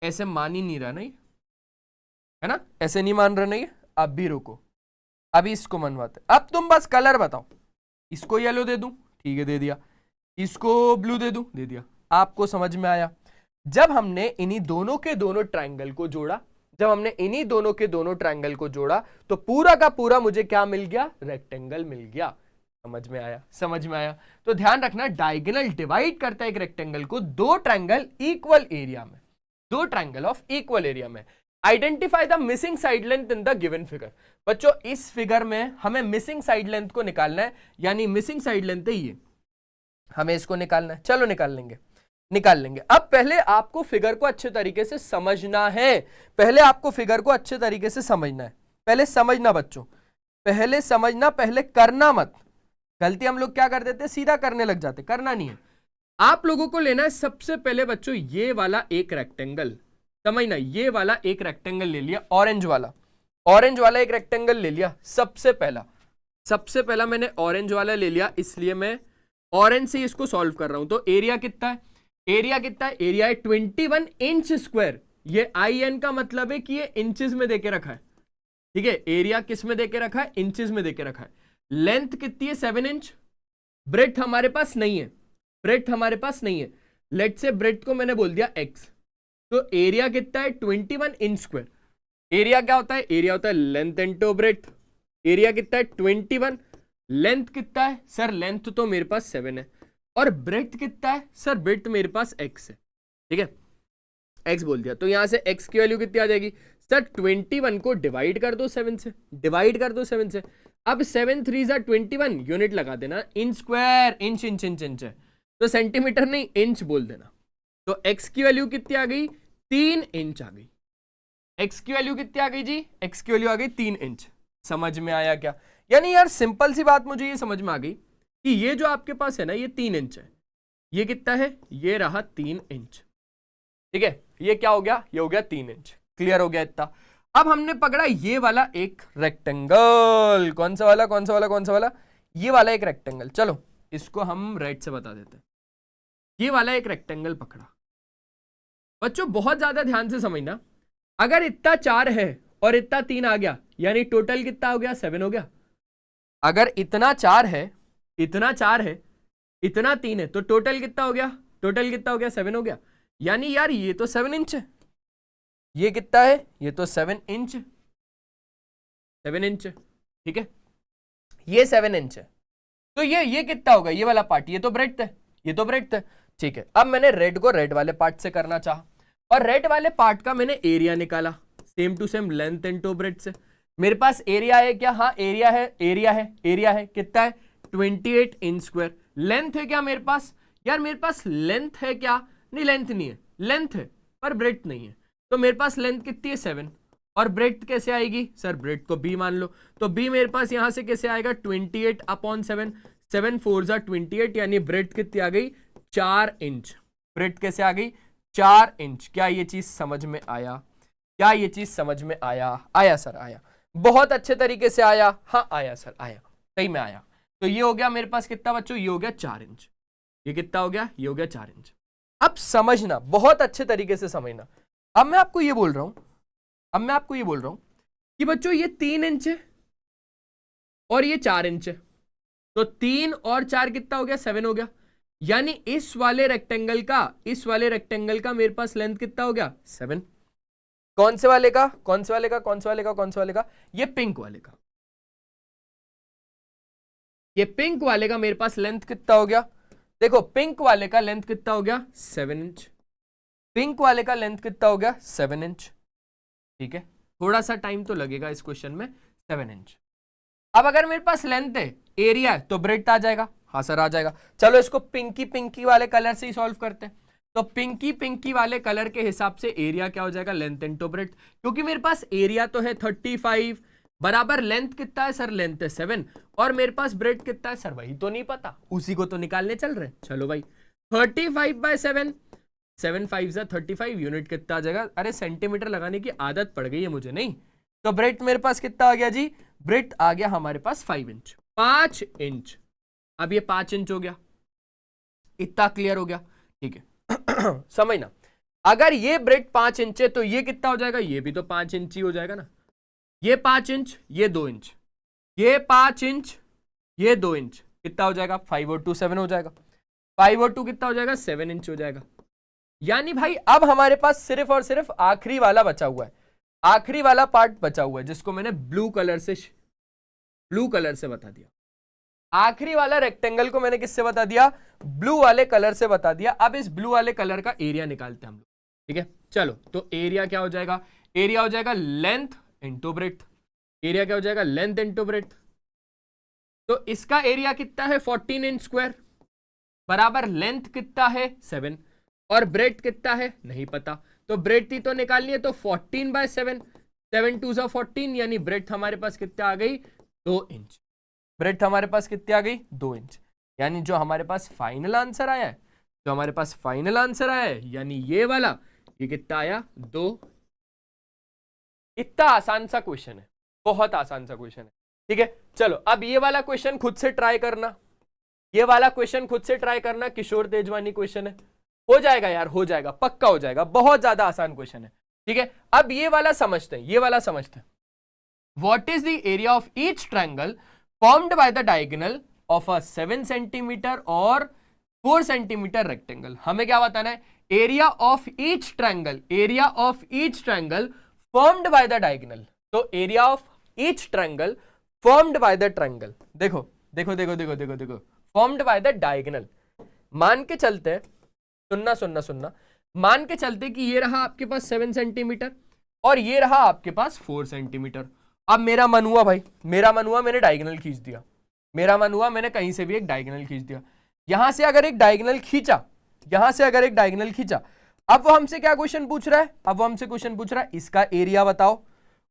ऐसे मान ही नहीं रहा नहीं है ना, ऐसे नहीं मान रहा नहीं। अब भी रुको, अभी इसको मनवाते। अब तुम बस कलर बताओ, इसको येलो दे दूं, ठीक है दे दिया, इसको ब्लू दे दूं, दे दिया। आपको समझ में आया? जब हमने इन्हीं दोनों के दोनों ट्रायंगल को जोड़ा, तो पूरा का पूरा मुझे क्या मिल गया, रेक्टेंगल मिल गया। समझ में आया, समझ में आया। तो ध्यान रखना, डायगोनल डिवाइड करता है एक रेक्टेंगल को दो ट्रायंगल इक्वल एरिया में, दो ट्रायंगल ऑफ इक्वल एरिया में। Identify the missing side length in the given figure. बच्चों इस फिगर में हमें मिसिंग साइड लेंथ को निकालना है, यानी मिसिंग साइड लेंथ है ये, हमें इसको निकालना है। चलो निकाल लेंगे, निकाल लेंगे। अब पहले आपको फिगर को अच्छे तरीके से समझना है, पहले आपको फिगर को अच्छे तरीके से समझना है। पहले समझना बच्चों, पहले समझना, पहले करना मत। गलती हम लोग क्या कर देते हैं, सीधा करने लग जाते, करना नहीं है। आप लोगों को लेना है सबसे पहले बच्चों ये वाला एक रेक्टेंगल, समझना, ये वाला एक रेक्टेंगल ले लिया, ऑरेंज वाला, ऑरेंज वाला एक रेक्टेंगल ले लिया। सबसे पहला मैंने ऑरेंज वाला ले लिया, इसलिए मैं ऑरेंज से इसको सॉल्व कर रहा हूं। तो एरिया कितना है, एरिया कितना है, एरिया है 21 इंच स्क्वायर। ये आई एन का मतलब है कि ये इंचेस में देके रखा है, ठीक है। एरिया किस में देके रखा है, इंचेस में देके रखा है। लेंथ कितनी है, 7 इंच। ब्रेड्थ हमारे पास नहीं है, ब्रेड्थ हमारे पास नहीं है। लेट से ब्रेड्थ को मैंने बोल दिया x। तो एरिया कितना है, 21 इंच स्क्वायर। एरिया क्या होता है, एरिया होता है लेंथ इनटू ब्रेड्थ। एरिया कितना है, 21। लेंथ कितना है सर, लेंथ तो मेरे पास 7 है। और ब्रेड्थ कितना है सर, ब्रेड्थ मेरे पास x है, ठीक है, x बोल दिया। तो यहां से x की वैल्यू कितनी आ जाएगी सर, 21 को डिवाइड कर दो 7 से, डिवाइड कर दो 7 से। अब 7 3 जा 21, यूनिट लगा देना, inch square, inch inch inch inch है, तो सेंटीमीटर नहीं इंच बोल देना। तो x की वैल्यू कितनी आ गई, 3 इंच आ गई। x की वैल्यू कितनी आ गई जी, x की वैल्यू आ गई 3 इंच। समझ में आया क्या? यानी यार सिंपल सी बात मुझे ये समझ में आ गई कि ये जो आपके पास है ना, ये 3 इंच है, ये कितना है, ये रहा 3 इंच, ठीक है। ये क्या हो गया, ये हो गया 3 इंच। क्लियर हो गया इतना। अब हमने पकड़ा ये वाला एक रेक्टेंगल, कौन सा वाला, कौन सा वाला, कौन सा वाला, ये वाला एक रेक्टेंगल। चलो इसको हम रेड से बता देते हैं। ये वाला एक रेक्टेंगल पकड़ा। बच्चों बहुत ज्यादा ध्यान से समझना, अगर इतना 4 है और इतना 3 आ गया, यानी टोटल कितना हो गया, 7 हो गया। अगर इतना 4 है, इतना 4 है, इतना 3 है, तो टोटल कितना हो गया, टोटल कितना हो गया, 7 हो गया। यानी यार ये तो 7 इंच है, ये कितना है, ये तो 7 इंच, 7 इंच, ठीक है, ये 7 इंच है। तो ये कितना होगा, ये वाला पार्ट, ये तो ब्रेड्थ है, ये तो ब्रेड्थ है, ठीक है। अब मैंने रेड को रेड वाले पार्ट से करना चाहा, और रेड वाले पार्ट का मैंने एरिया निकाला, same to same length into breadth से। मेरे पास एरिया है क्या, हाँ एरिया है, एरिया है, एरिया है, कितना है, 28 इंच स्क्वायर। लेंथ है क्या मेरे पास, यार मेरे पास लेंथ है क्या, नहीं लेंथ नहीं है, लेंथ है पर ब्रेड्थ नहीं है। तो मेरे पास लेंथ कितनी है, 7, और ब्रेड्थ कैसे आएगी सर, ब्रेड्थ को b मान लो। तो b मेरे पास यहां से कैसे आएगा, 28/7, 7 4 जा 28, यानी ब्रेड्थ कितनी आ गई, 4 इंच। ब्रेड्थ कैसे आ गई, 4 इंच। क्या ये चीज समझ में आया, क्या ये चीज समझ में आया, आया सर आया, बहुत अच्छे तरीके से आया, हाँ आया सर आया, सही में आया। तो ये हो गया मेरे पास कितना बच्चों, ये हो गया 4 इंच। ये कितना हो गया, ये हो गया 4 इंच। अब समझना, बहुत अच्छे तरीके से समझना। अब मैं आपको ये बोल रहा हूं, अब मैं आपको ये बोल रहा हूं कि बच्चों ये 3 इंच है और ये 4 इंच है, तो 3 और 4 कितना हो गया, 7 हो गया। यानी इस वाले रेक्टेंगल का, इस वाले रेक्टेंगल का मेरे पास लेंथ कितना हो गया, 7। कौन से वाले का, कौन से वाले का, कौन से वाले का, कौन से वाले का, ये पिंक वाले का। ये पिंक वाले का मेरे पास लेंथ कितना हो गया, देखो पिंक वाले का लेंथ कितना हो गया, 7 इंच। पिंक वाले का लेंथ कितना हो गया, 7 इंच, ठीक है। थोड़ा सा टाइम तो लगेगा इस क्वेश्चन में, 7 इंच। अब अगर मेरे पास लेंथ है, एरिया है, तो ब्रेड्थ आ जाएगा, हाँ सर आ जाएगा। चलो इसको पिंकी पिंकी वाले कलर से ही सॉल्व करते हैं। तो पिंकी पिंकी वाले कलर के हिसाब से एरिया क्या हो जाएगा, लेंथ इनटू ब्रेड्थ। क्योंकि मेरे पास एरिया तो है 35 बराबर लेंथ कितना है सर, लेंथ है 7, और मेरे पास ब्रेड्थ कितना है सर, वही तो नहीं पता, उसी को तो निकालने चल रहे हैं। चलो भाई 35/7, 7 5 जा 35, यूनिट कितना आ जाएगा, अरे सेंटीमीटर लगाने की आदत पड़ गई है मुझे, नहीं। तो ब्रेड्थ मेरे पास कितना आ गया जी, ब्रेड्थ आ गया हमारे पास 5 इंच, 5 इंच। अब ये 5 इंच हो गया, इतना क्लियर हो गया, ठीक है। समझना, अगर ये ब्रेड्थ 5 इंच है तो ये कितना हो जाएगा, ये भी तो 5 इंच ही हो जाएगा ना। ये 5 इंच, ये 2 इंच, ये 5 इंच, ये 2 इंच, कितना हो जाएगा, 5 और 2 7 हो जाएगा। 5 और 2 कितना हो जाएगा, 7 इंच हो जाएगा। यानी भाई अब हमारे पास सिर्फ और सिर्फ आखिरी वाला बचा हुआ है, आखिरी वाला पार्ट बचा हुआ है, जिसको मैंने ब्लू कलर से बता दिया। आखिरी वाला रेक्टेंगल को मैंने किससे बता दिया, ब्लू वाले कलर से बता दिया। अब इस ब्लू वाले कलर का एरिया निकालते हैं हम लोग, ठीक है। चलो, तो एरिया क्या हो जाएगा, एरिया हो जाएगा लेंथ इंटू ब्रेड्थ। एरिया क्या हो जाएगा, लेंथ इंटू ब्रेड्थ। तो इसका एरिया कितना है 14 इंच स्क्वायर, बराबर लेंथ कितना है 7, और ब्रेड्थ कितना है नहीं पता, तो ब्रेड्थ ही तो निकालनी है, तो 14/7, 7 2 14, यानी ब्रेड्थ हमारे पास कितना आ गई 2 इंच। ब्रेड्थ हमारे पास कितनी आ गई 2 इंच। यानी जो हमारे पास फाइनल आंसर आया है, जो हमारे पास फाइनल आंसर आया है, यानी ये वाला, ये कितना आया 2। इतना आसान सा क्वेश्चन है, बहुत आसान सा क्वेश्चन है, ठीक है। चलो अब ये वाला क्वेश्चन खुद से ट्राई करना, ये वाला क्वेश्चन खुद से ट्राई करना, किशोर तेजवानी क्वेश्चन है, हो जाएगा यार, हो जाएगा, पक्का हो जाएगा, बहुत ज्यादा आसान क्वेश्चन है, ठीक है। अब ये वाला समझते हैं, ये वाला समझते हैं। What is the area of each triangle formed by the diagonal of a 7 centimeter और 4 centimeter rectangle। हमें क्या बताना है, area of each triangle, area of each triangle formed by the diagonal। तो area of each triangle formed by the triangle, देखो देखो देखो देखो देखो देखो, formed by the diagonal। मान के चलते हैं, सुनना सुनना सुनना, मान के चलते कि ये रहा आपके पास 7 सेंटीमीटर और ये रहा आपके पास 4 सेंटीमीटर। अब मेरा मन हुआ भाई, मेरा मन हुआ मैंने डायगोनल खींच दिया, मेरा मन हुआ मैंने कहीं से भी एक डायगोनल खींच दिया। यहां से अगर एक डायगोनल खींचा, यहां से अगर एक डायगोनल खींचा, अब वो हमसे क्या क्वेश्चन पूछ रहा है, अब वो हमसे क्वेश्चन पूछ रहा है इसका एरिया बताओ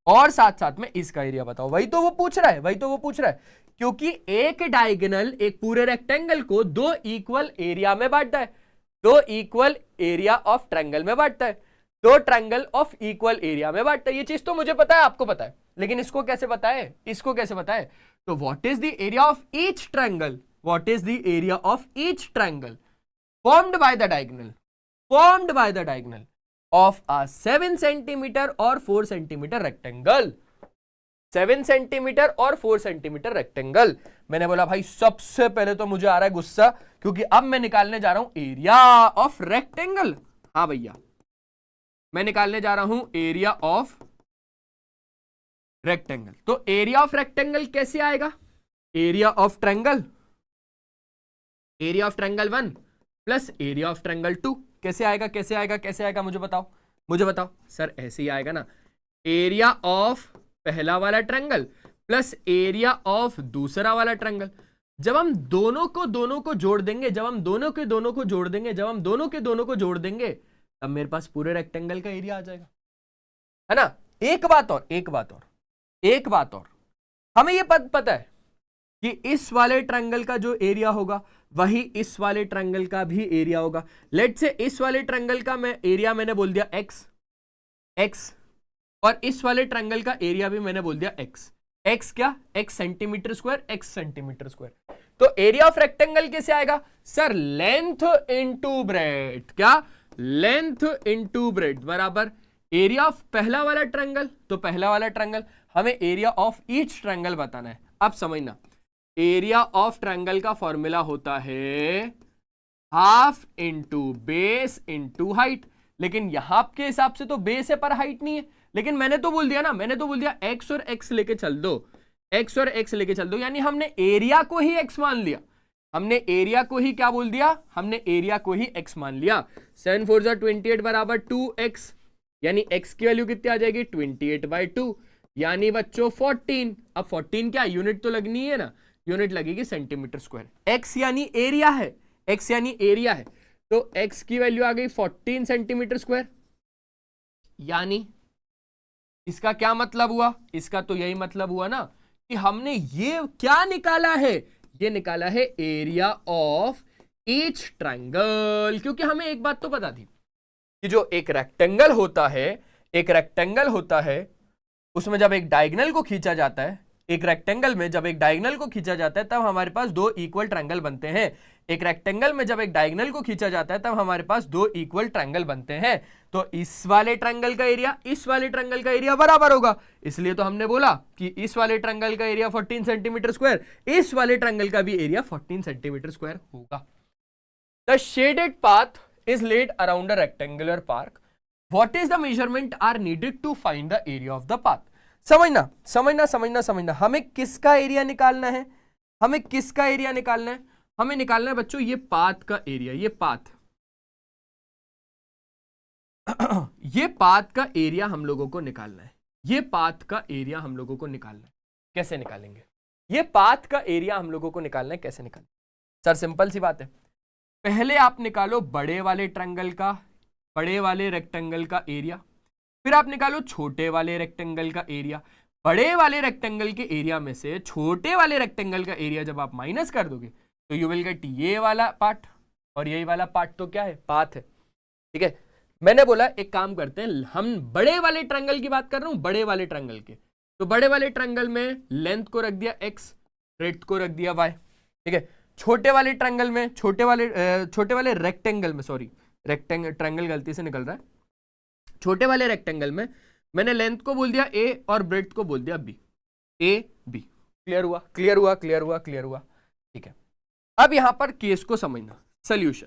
और साथ साथ में इसका एरिया बताओ। वही तो वो पूछ रहा है, वही तो वो पूछ रहा है, क्योंकि एक डायगोनल एक पूरे रेक्टेंगल को 2 इक्वल एरिया में बांटता है, 2 इक्वल एरिया ऑफ ट्रायंगल में बांटता है, 2 ट्रायंगल ऑफ इक्वल एरिया में बांटता है। ये चीज तो मुझे पता है, आपको पता है, लेकिन इसको कैसे पता है, इसको कैसे पता है। तो what is the area of each triangle, what is the area of each triangle formed by the diagonal, formed by the diagonal of a 7 centimetre और 4 सेंटीमीटर रेक्टेंगल, 7 सेंटीमीटर और 4 सेंटीमीटर रेक्टेंगल। मैंने बोला भाई सबसे पहले तो मुझे आ रहा है गुस्सा, क्योंकि अब मैं निकालने जा रहा हूं एरिया ऑफ रेक्टेंगल। हाँ भैया, मैं निकालने जा रहा हूं एरिया ऑफ रेक्टेंगल। तो एरिया ऑफ रेक्टेंगल कैसे आएगा, area of triangle, area of triangle 1 plus area of triangle 2। कैसे आएगा, कैसे आएगा, कैसे आएगा, मुझे बताओ, मुझे बताओ। सर ऐसे ही आएगा ना, एरिया ऑफ पहला वाला ट्रायंगल प्लस एरिया ऑफ दूसरा वाला ट्रायंगल। जब हम दोनों को जोड़ देंगे, जब हम दोनों को जोड़ देंगे, जब हम दोनों को जोड़ देंगे, तब मेरे पास पूरे रेक्टेंगल का एरिया आ जाएगा, है ना। एक बात और, एक बात और, एक बात और, हमें यह पता है कि इस वाले ट्रायंगल का जो एरिया होगा वही इस वाले ट्रायंगल का भी एरिया होगा। लेट्स से इस वाले ट्रायंगल का मैं एरिया मैंने बोल दिया x, और इस वाले ट्रायंगल का एरिया भी मैंने बोल दिया x क्या, x centimetre square, x centimetre square. तो एरिया ऑफ रेक्टेंगल कैसे आएगा सर, लेंथ इनटू ब्रेड्थ, क्या, लेंथ इनटू ब्रेड्थ बराबर एरिया ऑफ पहला वाला ट्रायंगल, तो पहला वाला ट्रायंगल, हमें एरिया ऑफ ईच ट्रायंगल बताना है। अब समझना, एरिया ऑफ ट्रायंगल का फॉर्मूला होता है half into base into height, लेकिन यहां के हिसाब से तो बेस है पर हाइट नहीं है। लेकिन मैंने तो बोल दिया ना, मैंने तो बोल दिया x और x लेके चल दो, x और x लेके चल दो, यानी हमने एरिया को ही x मान लिया, हमने एरिया को ही क्या बोल दिया, हमने एरिया को ही x मान लिया। 7 4 जा 28 बराबर 2x, यानी x की वैल्यू कितनी आ जाएगी 28/2, यानी बच्चों 14। अब 14 क्या यूनिट तो लगनी है ना, यूनिट लगेगी सेंटीमीटर स्क्वायर। x यानी एरिया है, x यानी एरिया है, तो x की वैल्यू आ गई 14 सेंटीमीटर स्क्वायर। यानी इसका क्या मतलब हुआ, इसका तो यही मतलब हुआ ना कि हमने ये क्या निकाला है, ये निकाला है एरिया ऑफ ईच ट्रायंगल। क्योंकि हमें एक बात तो पता थी कि जो एक रेक्टेंगल होता है, एक रेक्टेंगल होता है, उसमें जब एक डायगोनल को खींचा जाता है, एक रेक्टेंगल में जब एक डायगोनल को खींचा जाता है तब हमारे पास 2 इक्वल ट्रायंगल बनते हैं। एक रेक्टेंगल में जब एक डायगोनल को खींचा जाता है तब हमारे पास 2 इक्वल ट्रायंगल बनते हैं। तो इस वाले ट्रायंगल का एरिया इस वाले ट्रायंगल का एरिया बराबर होगा, इसलिए तो हमने बोला कि इस वाले ट्रायंगल का एरिया 14 सेंटीमीटर स्क्वायर, इस वाले ट्रायंगल का भी एरिया 14 सेंटीमीटर स्क्वायर होगा। The shaded path is laid around a rectangular park, what is the measurement are needed to find the area of the path. समझना समझना समझना समझना, हमें किसका एरिया निकालना है, हमें किसका एरिया निकालना है? हमें निकालना है बच्चों ये पाथ का एरिया, ये पाथ ये पाथ का एरिया हम लोगों को निकालना है, ये पाथ का एरिया हम लोगों को निकालना है। कैसे निकालेंगे ये पाथ का एरिया? हम लोगों को निकालना है, कैसे निकालेंगे सर? सिंपल सी बात है, पहले आप निकालो बड़े वाले ट्रायंगल का, बड़े वाले रेक्टेंगल का एरिया, फिर आप निकालो छोटे वाले रेक्टेंगल का एरिया। बड़े वाले रेक्टेंगल के एरिया में से छोटे वाले रेक्टेंगल का एरिया जब आप माइनस कर दोगे तो यू विल गेट ये वाला पार्ट, और यही वाला पार्ट तो क्या है? पाथ है। ठीक है, मैंने बोला एक काम करते हैं, हम बड़े वाले ट्रायंगल की बात कर रहा हूं, बड़े वाले ट्रायंगल के, तो बड़े वाले ट्रायंगल में लेंथ को रख दिया x, ब्रेड्थ को रख दिया y। ठीक है, छोटे वाले ट्रायंगल में, छोटे वाले रेक्टेंगल में, सॉरी ट्रायंगल गलती से निकल रहा है, छोटे वाले रेक्टेंगल में मैंने लेंथ को बोल दिया a और ब्रेड्थ को बोल दिया b, a b। क्लियर हुआ, क्लियर हुआ, क्लियर हुआ, क्लियर हुआ। ठीक है, अब यहां पर केस को समझना। सोल्यूशन,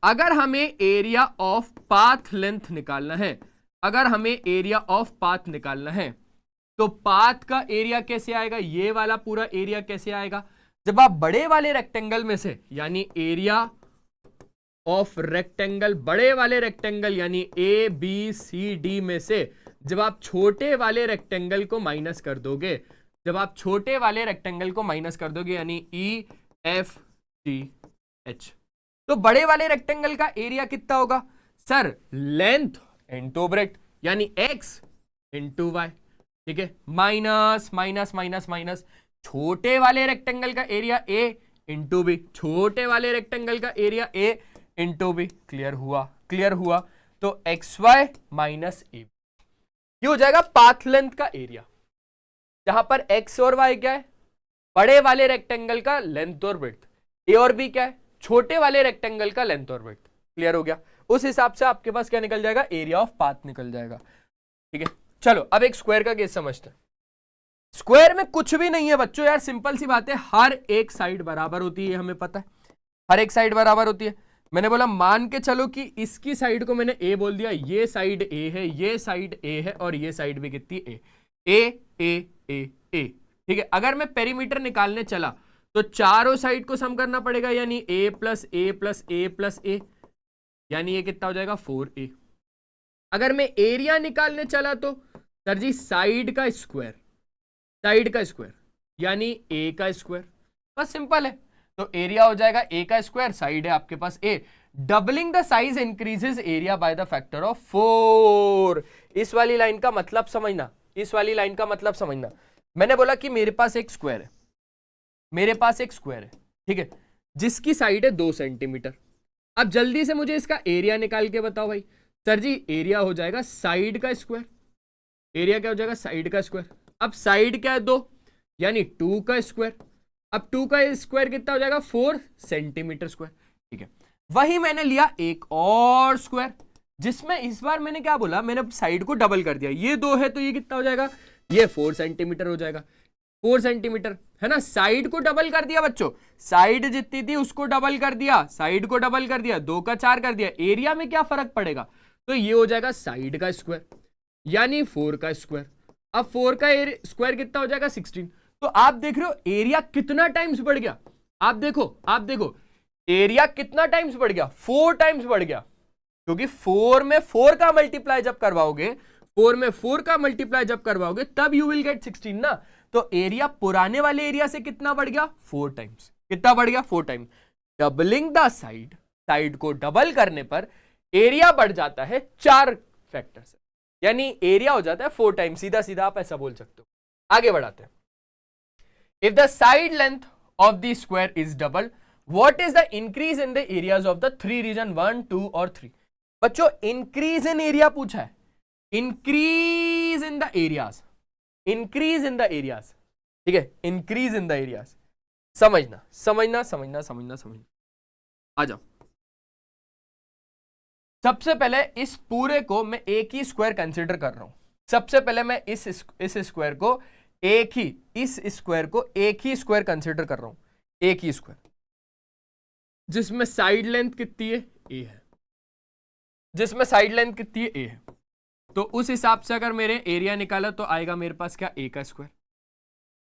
अगर हमें एरिया ऑफ पाथ लेंथ निकालना है, अगर हमें एरिया ऑफ पाथ निकालना है तो पाथ का एरिया कैसे आएगा? ये वाला पूरा एरिया कैसे आएगा? जब आप बड़े वाले रेक्टेंगल में से, यानी एरिया ऑफ रेक्टेंगल, बड़े वाले रेक्टेंगल यानी ए बी सी डी में से जब आप छोटे वाले रेक्टेंगल को माइनस कर दोगे, जब आप छोटे वाले रेक्टेंगल को माइनस कर दोगे यानी ई एफ जी एच, तो बड़े वाले रेक्टेंगल का एरिया कितना होगा? सर लेंथ इंटू ब्रेड्थ यानी x इंटू वाई। ठीक है, माइनस माइनस माइनस माइनस, छोटे वाले रेक्टेंगल का एरिया a इंटू बी, छोटे वाले रेक्टेंगल का area a into B. Clear हुआ, क्लियर हुआ। तो एक्स वाई माइनस ए, ये हो जाएगा पाथ लेंथ का एरिया, जहां पर x और y क्या है? बड़े वाले रेक्टेंगल का लेंथ और ब्रेड्थ, a और b क्या है? छोटे वाले रेक्टेंगल का लेंथ और ब्रेड्थ। क्लियर हो गया? उस हिसाब से आपके पास क्या निकल जाएगा? एरिया ऑफ पाथ निकल जाएगा। ठीक है, चलो अब एक स्क्वायर का केस समझते हैं। स्क्वायर में कुछ भी नहीं है बच्चों, यार सिंपल सी बात है, हर एक साइड बराबर होती है, हमें पता है हर एक साइड बराबर होती है। मैंने बोला मान के चलो कि इसकी साइड को मैंने a बोल दिया, ये साइड a है, ये साइड a है, और ये साइड भी कितनी a। ठीक है, अगर मैं पेरीमीटर निकालने चला तो चारों साइड को सम करना पड़ेगा, यानी a plus a plus a plus a, यानी ये कितना हो जाएगा? 4a। अगर मैं एरिया निकालने चला तो सर जी साइड का स्क्वायर, साइड का स्क्वायर यानी a का स्क्वायर, बस सिंपल है। तो एरिया हो जाएगा a का स्क्वायर, साइड है आपके पास a, doubling the size increases area by the factor of 4। इस वाली लाइन का मतलब समझना, इस वाली लाइन का मतलब समझना। मैंने बोला कि मेरे पास एक स्क्वायर है, मेरे पास एक स्क्वायर है, ठीक है, जिसकी साइड है 2 सेंटीमीटर। अब जल्दी से मुझे इसका एरिया निकाल के बताओ भाई। सर जी एरिया हो जाएगा साइड का स्क्वायर, एरिया क्या हो जाएगा? साइड का स्क्वायर। अब साइड क्या है? 2, यानी 2 का स्क्वायर। अब 2 का स्क्वायर कितना हो जाएगा? 4 सेंटीमीटर स्क्वायर। ठीक है, वही मैंने लिया एक और स्क्वायर, जिसमें इस बार मैंने क्या बोला? मैंने साइड को डबल कर दिया, ये 2 है तो ये कितना हो जाएगा? ये 4 सेंटीमीटर हो जाएगा, 4 सेंटीमीटर है ना। साइड को डबल कर दिया बच्चों, साइड जितनी थी उसको डबल कर दिया, साइड को डबल कर दिया, 2 का 4 कर दिया। एरिया में क्या फर्क पड़ेगा? तो ये हो जाएगा साइड का स्क्वायर यानी 4 का स्क्वायर। अब 4 का स्क्वायर कितना हो जाएगा? 16। तो आप देख रहे हो एरिया कितना टाइम्स बढ़ गया। आप देखो, आप देखो एरिया कितना टाइम्स बढ़ गया? 4 टाइम्स बढ़ गया, क्योंकि 4 में 4 का मल्टीप्लाई जब करवाओगे, 4 में 4 का मल्टीप्लाई जब करवाओगे तब यू विल गेट 16 ना। तो एरिया पुराने वाले एरिया से कितना बढ़ गया? 4 टाइम्स। कितना बढ़ गया? 4 times. Doubling the side, side को डबल करने पर एरिया बढ़ जाता है 4 फैक्टर से, यानी एरिया हो जाता है 4 टाइम्स। सीधा सीधा आप ऐसा बोल सकते हो। आगे बढ़ाते हैं। If the side length of the square is double, what is the increase in the areas of the 3 region 1, 2 और 3? बच्चों इंक्रीज इन एरिया पूछा है, increase in the areas, increase in the areas. ठीक है, इंक्रीज इन द एरियाज। समझना समझना समझना समझना समझना। आ जाओ, सबसे पहले इस पूरे को मैं एक ही स्क्वायर कंसीडर कर रहा हूं। सबसे पहले मैं इस स्क्वायर को एक ही, इस स्क्वायर को एक ही स्क्वायर कंसीडर कर रहा हूं, एक ही स्क्वायर, जिसमें साइड लेंथ कितनी है? a है, जिसमें साइड लेंथ कितनी है? a है। तो उस हिसाब से अगर मेरे एरिया निकाला तो आएगा मेरे पास क्या? a का स्क्वायर।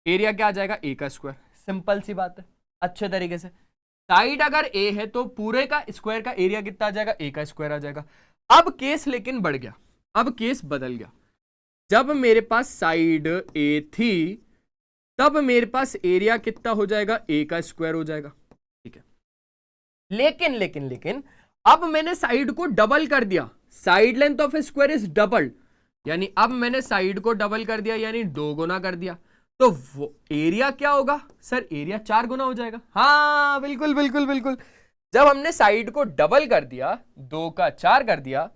एरिया क्या आ जाएगा? a का स्क्वायर। सिंपल सी बात है, अच्छे तरीके से। साइड अगर ए है तो पूरे का स्क्वायर का एरिया कितना आ जाएगा, ए का स्क्वायर आ जाएगा। अब केस लेकिन बढ़ गया, अब केस बदल गया। जब मेरे पास साइड ए थी तब मेरे पास एरिया कितना हो जाएगा, ए का स्क्वायर हो जाएगा, ठीक है। लेकिन लेकिन लेकिन अब मैंने साइड को डबल कर दिया, side length of A square is double, यानी अब मैंने साइड को डबल कर दिया, यानी 2 गुना कर दिया, तो वो एरिया क्या होगा सर, एरिया 4 गुना हो जाएगा। हाँ बिल्कुल बिल्कुल बिल्कुल, जब हमने साइड को डबल कर दिया, 2 का 4 कर दिया,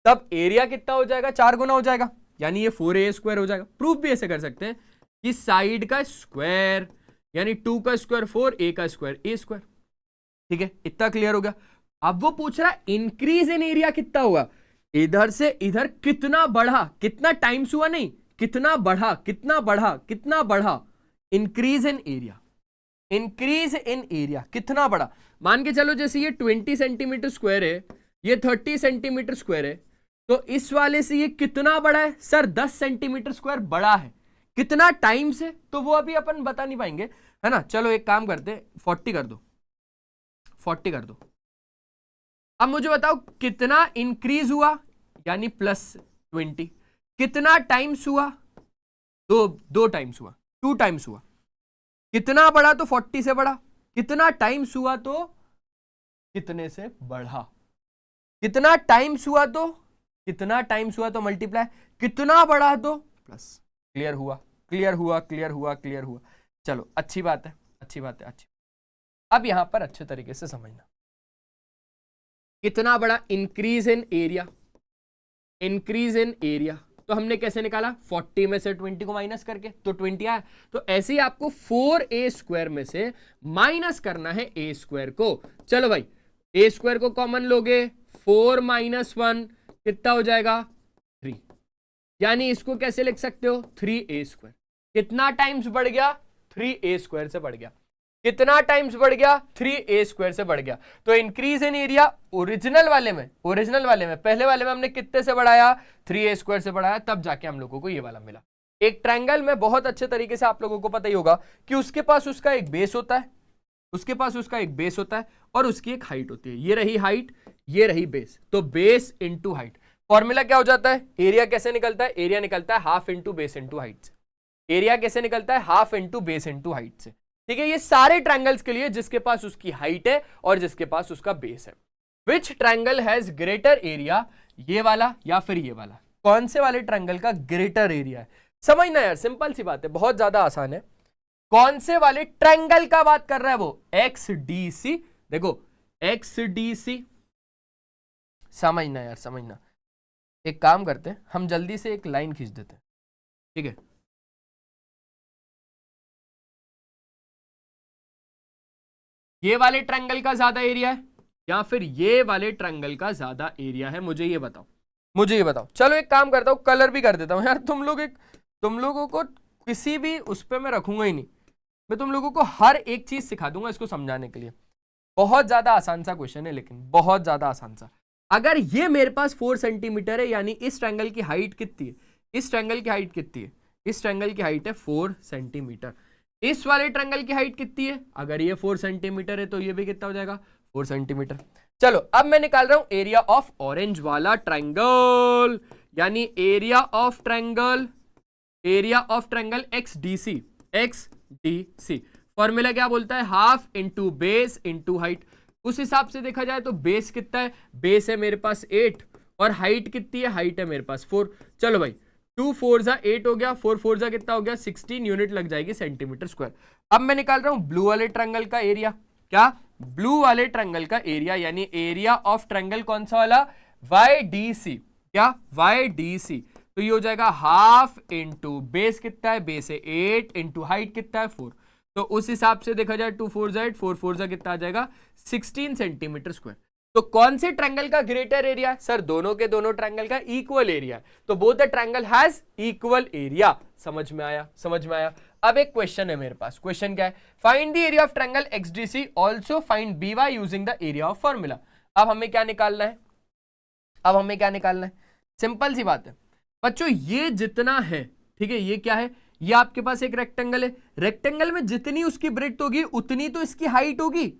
तब एरिया कितना हो जाएगा, 4 गुना हो जाएगा, यानी ये 4a स्क्वायर हो जाएगा। प्रूफ भी ऐसे कर सकते हैं कि साइड का स्क्वायर यानी 2 का स्क्वायर 4, a का स्क्वायर a स्क्वायर, ठीक है। इतना क्लियर हो गया। अब वो पूछ रहा है इंक्रीज इन एरिया कितना हुआ, इधर से इधर कितना बढ़ा, कितना टाइम्स हुआ नहीं, कितना बढ़ा, कितना बढ़ा, कितना बढ़ा, increase in area, increase in area कितना बढ़ा। मान के चलो जैसे ये 20 सेंटीमीटर स्क्वायर है, ये 30 सेंटीमीटर स्क्वायर है, तो इस वाले से ये कितना बड़ा है सर, 10 सेंटीमीटर स्क्वायर बड़ा है। कितना टाइम से, तो वो अभी अपन बता नहीं पाएंगे, है ना। चलो एक काम करते, 40 कर दो, 40 कर दो। अब मुझे बताओ कितना इंक्रीज हुआ, यानी +20, कितना टाइम्स हुआ, दो टाइम्स हुआ, 2 टाइम्स हुआ। कितना बढ़ा, तो 40 से बढ़ा, कितना टाइम्स हुआ तो कितने से बढ़ा, कितना टाइम्स हुआ तो कितना टाइम्स हुआ तो मल्टीप्लाई, कितना बढ़ा तो प्लस। क्लियर हुआ, क्लियर हुआ, क्लियर हुआ, क्लियर हुआ। चलो अच्छी बात है, अच्छी बात है, अच्छी। अब यहां पर अच्छे तरीके से समझना, कितना बड़ा increase in area, increase in area तो हमने कैसे निकाला, 40 में से 20 को माइनस करके, तो 20 आया। तो ऐसे ही आपको 4a स्क्वायर में से माइनस करना है a स्क्वायर को। चलो भाई a स्क्वायर को कॉमन लोगे, 4 - 1 कितना हो जाएगा, 3, यानी इसको कैसे लिख सकते हो, 3a स्क्वायर। कितना टाइम्स बढ़ गया, 3a स्क्वायर से बढ़ गया। कितना टाइम्स बढ़ गया, 3a स्क्वायर से बढ़ गया। तो इंक्रीज इन एरिया ओरिजिनल वाले में पहले वाले में हमने कितने से बढ़ाया, 3a स्क्वायर से बढ़ाया, तब जाके हम लोगों को ये वाला मिला। एक ट्रायंगल में बहुत अच्छे तरीके से आप लोगों को पता ही होगा कि उसके पास उसका एक बेस होता है, उसके पास उसका एक बेस होता है और उसकी एक हाइट होती है। ये रही हाइट, ये रही बेस, तो बेस इंटू हाइट। फॉर्मूला क्या हो जाता है, एरिया कैसे निकलता है, एरिया निकलता है half into base into height से। एरिया कैसे निकलता है, half into base into height से, ठीक है। ये सारे ट्रायंगल्स के लिए जिसके पास उसकी हाइट है और जिसके पास उसका बेस है। विच ट्रायंगल हैज ग्रेटर एरिया, ये वाला या फिर ये वाला, कौन से वाले ट्रायंगल का ग्रेटर एरिया है, समझना यार, सिंपल सी बात है, बहुत ज्यादा आसान है। कौन से वाले ट्रायंगल का बात कर रहा है वो, XDC। देखो XDC, समझना यार, समझना। एक काम करते हैं, हम जल्दी से एक लाइन खींच देते हैं, ठीक है। ये वाले ट्रायंगल का ज्यादा एरिया है या फिर ये वाले ट्रायंगल का ज्यादा एरिया है, मुझे ये बताओ, मुझे ये बताओ। चलो एक काम करता हूं, कलर भी कर देता हूं यार। तुम लोगों को किसी भी उस पर मैं रखूंगा ही नहीं, मैं तुम लोगों को हर एक चीज सिखा दूंगा इसको समझाने के लिए। बहुत ज्यादा आसान सा क्वेश्चन है, लेकिन बहुत ज्यादा आसान सा। अगर ये मेरे पास 4 सेंटीमीटर है, यानी इस ट्रायंगल की हाइट कितनी है, इस ट्रायंगल की हाइट कितनी है, इस ट्रायंगल की हाइट है 4 सेंटीमीटर। इस वाले ट्रायंगल की हाइट कितनी है, अगर ये 4 सेंटीमीटर है तो ये भी कितना हो जाएगा, 4 सेंटीमीटर। चलो अब मैं निकाल रहा हूं एरिया ऑफ ऑरेंज वाला ट्रायंगल, यानी area of triangle, area of triangle XDC। XDC formula क्या बोलता है, half into base into height. उस हिसाब से देखा जाए तो बेस कितना है, बेस है मेरे पास 8 और हाइट कितनी है, हाइट है मेरे पास 4। चलो भाई 2 4 जा 8 हो गया, 4 4 जा कितना हो गया, 16 यूनिट लग जाएगी सेंटीमीटर स्क्वायर। अब मैं निकाल रहा हूं ब्लू वाले ट्रायंगल का एरिया, क्या, ब्लू वाले ट्रायंगल का एरिया, यानी एरिया ऑफ ट्रायंगल कौन सा वाला, YDC। क्या, YDC, तो ये हो जाएगा हाफ इंटू बेस कितना है, बेस है 8 इंटू हाइट कितना है 4। तो उस हिसाब से देखा जाए 2 4 जा 8, 4 4 जा कितना आ जाएगा, 16 सेंटीमीटर स्क्वायर। तो कौन से ट्रायंगल का ग्रेटर एरिया, सर दोनों के दोनों ट्रायंगल का इक्वल एरिया है, तो both the triangle has equal area. समझ में आया, समझ में आया। अब एक क्वेश्चन है मेरे पास, क्वेश्चन क्या है, find the area of triangle XDC, also find BY using the area of formula. अब हमें क्या निकालना है, अब हमें क्या निकालना है, सिंपल सी बात है बच्चों, ये जितना है, ठीक है, ये क्या है, ये आपके पास एक रेक्टेंगल है, रेक्टेंगल में जितनी उसकी ब्रेड्थ होगी उतनी तो इसकी हाइट होगी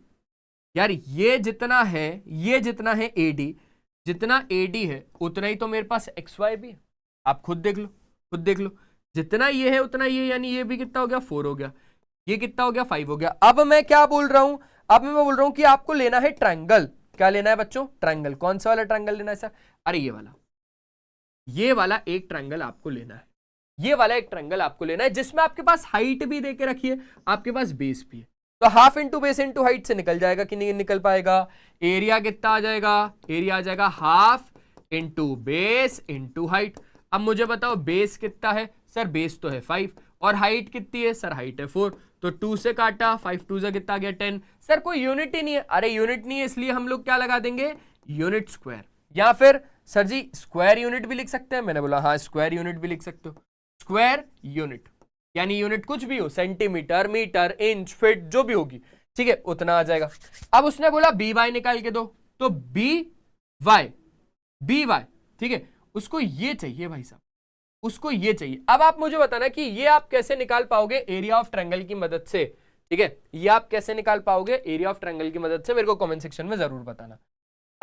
यार। ये जितना है AD, जितना AD है उतना ही तो मेरे पास XY भी है। आप खुद देख लो, जितना ये है उतना ये, यानी ये भी कितना हो गया 4 हो गया, ये कितना हो गया 5 हो गया। अब मैं क्या बोल रहा हूं, अब मैं बोल रहा हूं कि आपको लेना है ट्रायंगल। क्या लेना है बच्चों? ट्रायंगल। कौन सा वाला ट्रायंगल लेना है सर? अरे ये वाला एक ट्रायंगल आपको लेना है, ये वाला एक ट्रायंगल आपको लेना है जिसमें आपके पास हाइट भी देके रखी है, आपके पास बेस भी है। तो half into base into height से निकल जाएगा कि नहीं निकल पाएगा? एरिया कितना आ जाएगा? एरिया आ जाएगा half into base into height. अब मुझे बताओ बेस कितना है? सर बेस तो है 5 और हाइट कितनी है? सर हाइट है 4, तो 2 से काटा, 5 2 से कितना गया 10। सर कोई यूनिट ही नहीं है। अरे यूनिट नहीं है इसलिए हम लोग क्या लगा देंगे? Unit square. या फिर सर जी स्क्वायर यूनिट भी लिख सकते हैं। मैंने बोला हाँ स्क्वायर यूनिट भी लिख सकते हो। स्क्वायर यूनिट यानी यूनिट कुछ भी हो, सेंटीमीटर, मीटर, इंच, फीट, जो भी होगी, ठीक है, उतना आ जाएगा। अब उसने बोला बी वाई निकाल के दो, तो बी वाई, ठीक है, उसको ये चाहिए भाई साहब, उसको ये चाहिए। अब आप मुझे बताना कि ये आप कैसे निकाल पाओगे एरिया ऑफ ट्रायंगल की मदद से, ठीक है, ये आप कैसे निकाल पाओगे एरिया ऑफ ट्रायंगल की मदद से, मेरे को कमेंट सेक्शन में जरूर बताना।